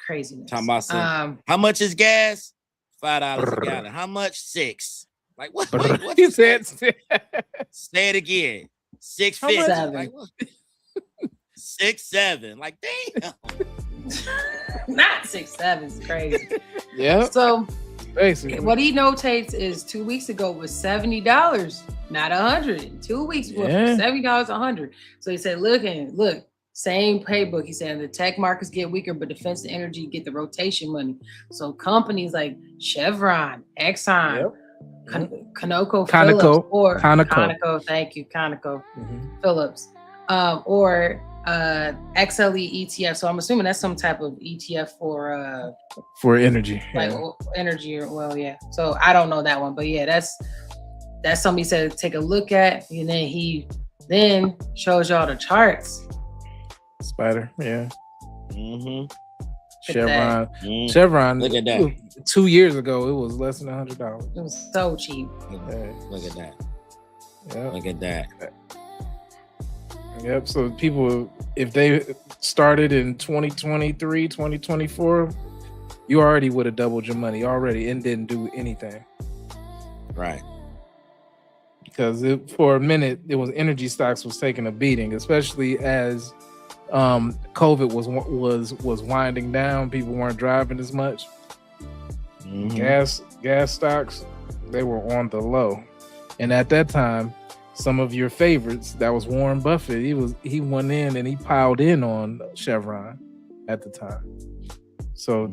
Speaker 2: Craziness.
Speaker 3: Talking about how much is gas? $5 a gallon. How much? $6. Like what? What
Speaker 4: you said?
Speaker 3: Say it again. $6.50. Like what? 6, 7. Like damn.
Speaker 2: Not 6, 7 is crazy.
Speaker 4: Yeah.
Speaker 2: So
Speaker 4: basically,
Speaker 2: what he notates is 2 weeks ago was $70, not $100. 2 weeks was $70, $100. So he said, look, same playbook. He said the tech markets get weaker, but defense and energy get the rotation money. So companies like Chevron, Exxon, Conoco, thank you, Conoco, Phillips, or XLE ETF. So I'm assuming that's some type of ETF for
Speaker 4: energy,
Speaker 2: like energy or oil. Yeah. So I don't know that one, but yeah, that's something he said to take a look at, and then he shows y'all the charts.
Speaker 4: Spider, yeah.
Speaker 3: Mm-hmm.
Speaker 4: Chevron.
Speaker 3: Look at that.
Speaker 4: 2 years ago, it was less than $100.
Speaker 2: It was so cheap.
Speaker 3: Look at that.
Speaker 4: Yeah.
Speaker 3: Look at that.
Speaker 4: Yep. So people, if they started in 2023, 2024, you already would have doubled your money already and didn't do anything.
Speaker 3: Right.
Speaker 4: Because for a minute, it was energy stocks was taking a beating, especially as COVID was winding down. People weren't driving as much.
Speaker 3: Mm-hmm.
Speaker 4: Gas stocks, they were on the low, and at that time, some of your favorites, that was Warren Buffett. He went in and he piled in on Chevron at the time. So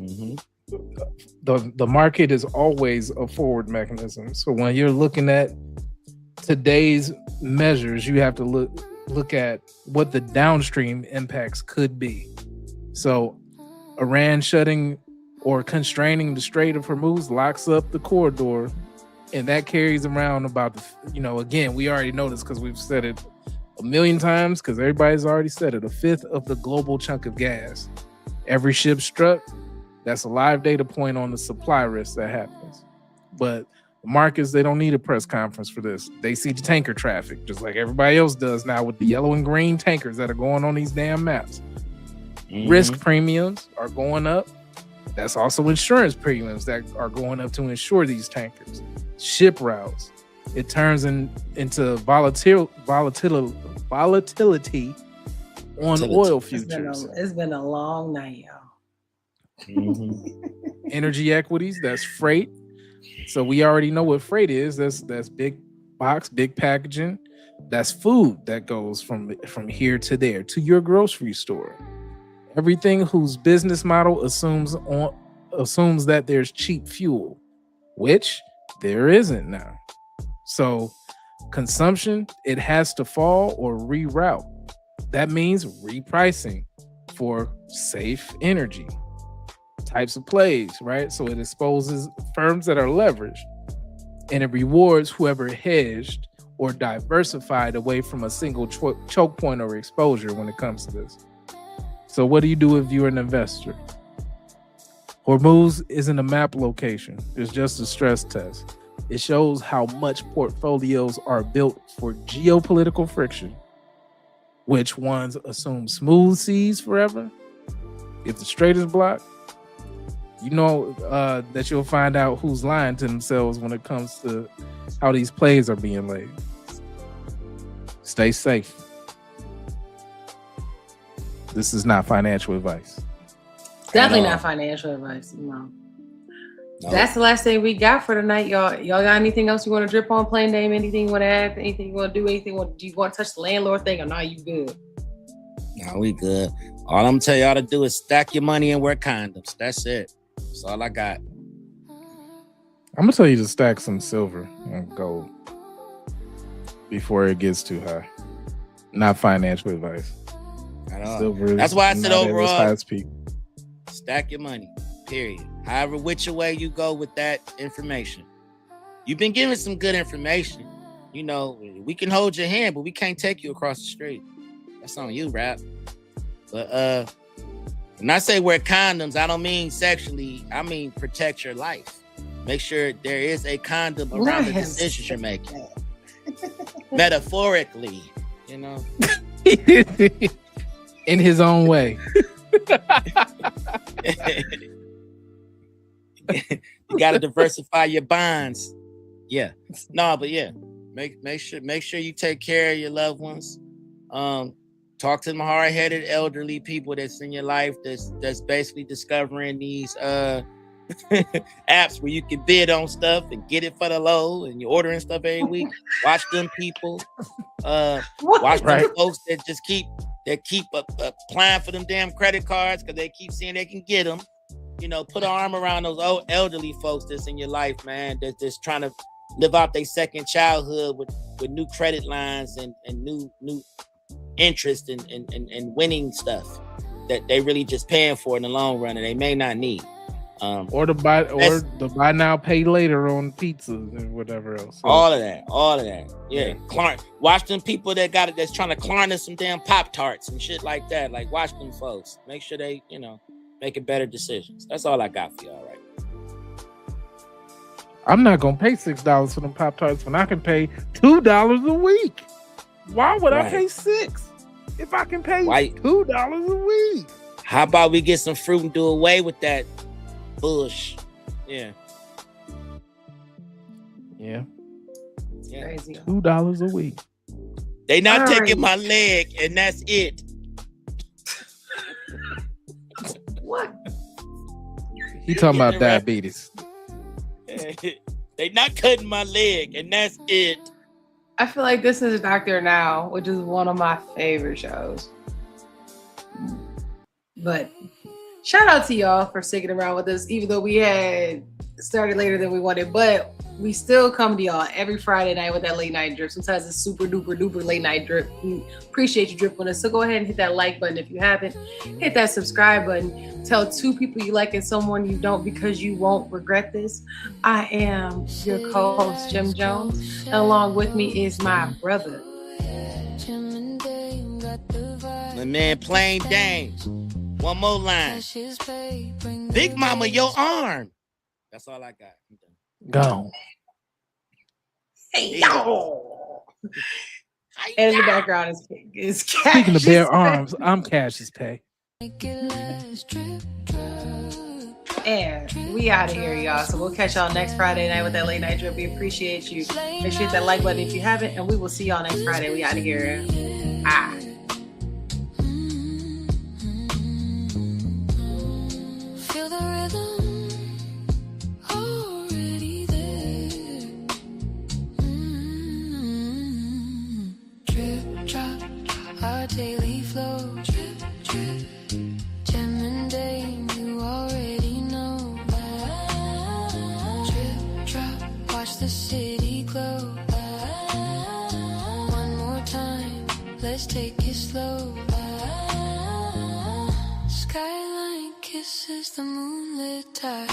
Speaker 4: the market is always a forward mechanism. So when you're looking at today's measures, you have to look at what the downstream impacts could be. So Iran shutting or constraining the Strait of Hormuz locks up the corridor, and that carries around about again, we already know this because we've said it a million times, because everybody's already said it, 1/5 of the global chunk of gas. Every ship struck, that's a live data point on the supply risk that happens. But markets, they don't need a press conference for this. They see the tanker traffic just like everybody else does now with the yellow and green tankers that are going on these damn maps. Risk premiums are going up. That's also insurance premiums that are going up to insure these tankers. Ship routes. It turns into volatility on oil futures.
Speaker 2: It's been a long night, y'all.
Speaker 4: Energy equities, that's freight. So we already know what freight is. That's big box, big packaging. That's food that goes from here to there to your grocery store. Everything whose business model assumes that there's cheap fuel, which there isn't now. So consumption, it has to fall or reroute. That means repricing for safe energy types of plays, right? So it exposes firms that are leveraged, and it rewards whoever hedged or diversified away from a single choke point or exposure when it comes to this. So what do you do if you're an investor? Hormuz isn't a map location. It's just a stress test. It shows how much portfolios are built for geopolitical friction. Which ones assume smooth seas forever? If the strait is blocked, you know that you'll find out who's lying to themselves when it comes to how these plays are being laid. Stay safe. This is not financial advice.
Speaker 2: definitely not financial advice. No.
Speaker 3: No.
Speaker 2: That's the last thing we got for tonight, y'all. Y'all got anything else you want to drip on? Plain name? Anything you want to add? Anything you want to do? Anything? Do you want to touch the landlord thing, or nah, you good?
Speaker 3: No, we good. All I'm tell y'all to do is stack your money and wear condoms. That's it. That's all I got.
Speaker 4: I'm gonna tell you to stack some silver and gold before it gets too high. Not financial advice. Silver.
Speaker 3: That's why I said overall,
Speaker 4: peak.
Speaker 3: Stack your money. Period. However, which way you go with that information. You've been given some good information. You know, we can hold your hand, but we can't take you across the street. That's on you, rap. But when I say wear condoms, I don't mean sexually. I mean protect your life. Make sure there is a condom around the decisions you're making. Metaphorically, you know.
Speaker 4: In his own way.
Speaker 3: You got to diversify your bonds. Yeah. No, but yeah. Make sure you take care of your loved ones. Talk to them hard-headed elderly people that's in your life that's basically discovering these apps where you can bid on stuff and get it for the low, and you're ordering stuff every week. Watch them people. Watch them folks that just keep applying for them damn credit cards because they keep seeing they can get them. You know, put an arm around those old elderly folks that's in your life, man, that's just trying to live out their second childhood with new credit lines and new interest and winning stuff that they really just paying for in the long run and they may not need.
Speaker 4: Or the buy now, pay later on pizzas and whatever else. So,
Speaker 3: all of that. Yeah. Watch them people that's trying to Klarna some damn Pop-Tarts and shit like that. Like, watch them folks. Make sure they, making better decisions. That's all I got for y'all right now.
Speaker 4: I'm not gonna pay $6 for them Pop-Tarts when I can pay $2 a week. Why would I pay $6 if I can pay $2 a week?
Speaker 3: How about we get some fruit and do away with that bush? Yeah.
Speaker 2: Crazy.
Speaker 4: $2 a week.
Speaker 3: They not taking my leg, and that's it.
Speaker 2: What?
Speaker 4: He talking about diabetes.
Speaker 3: They not cutting my leg, and that's it.
Speaker 2: I feel like This Is Doctor Now, which is one of my favorite shows. But shout out to y'all for sticking around with us, even though we had started later than we wanted. But we still come to y'all every Friday night with that late night drip. Sometimes it's super duper duper late night drip. We appreciate you dripping us. So go ahead and hit that like button if you haven't. Hit that subscribe button. Tell 2 people you like and someone you don't, because you won't regret this. I am your co-host, Jim Jones. And along with me is my brother.
Speaker 3: My man, Plain Dane. One more line. Big Mama, your arm. That's all I got.
Speaker 4: Gone.
Speaker 2: Hey, yo. And in the background is Cash.
Speaker 4: Speaking of bare arms, I'm Cash's Pay.
Speaker 2: And we out of here, y'all. So we'll catch y'all next Friday night with that late night drip. We appreciate you. Make sure you hit that like button if you haven't, and we will see y'all next Friday. We out of here.
Speaker 1: Feel the rhythm already there. Drip, drop, our daily flow. Drip, drip, Gem and Dame, you already know. Drip, drop, watch the city glow. One more time, let's take it slow. Skyline kisses the moonlit tide.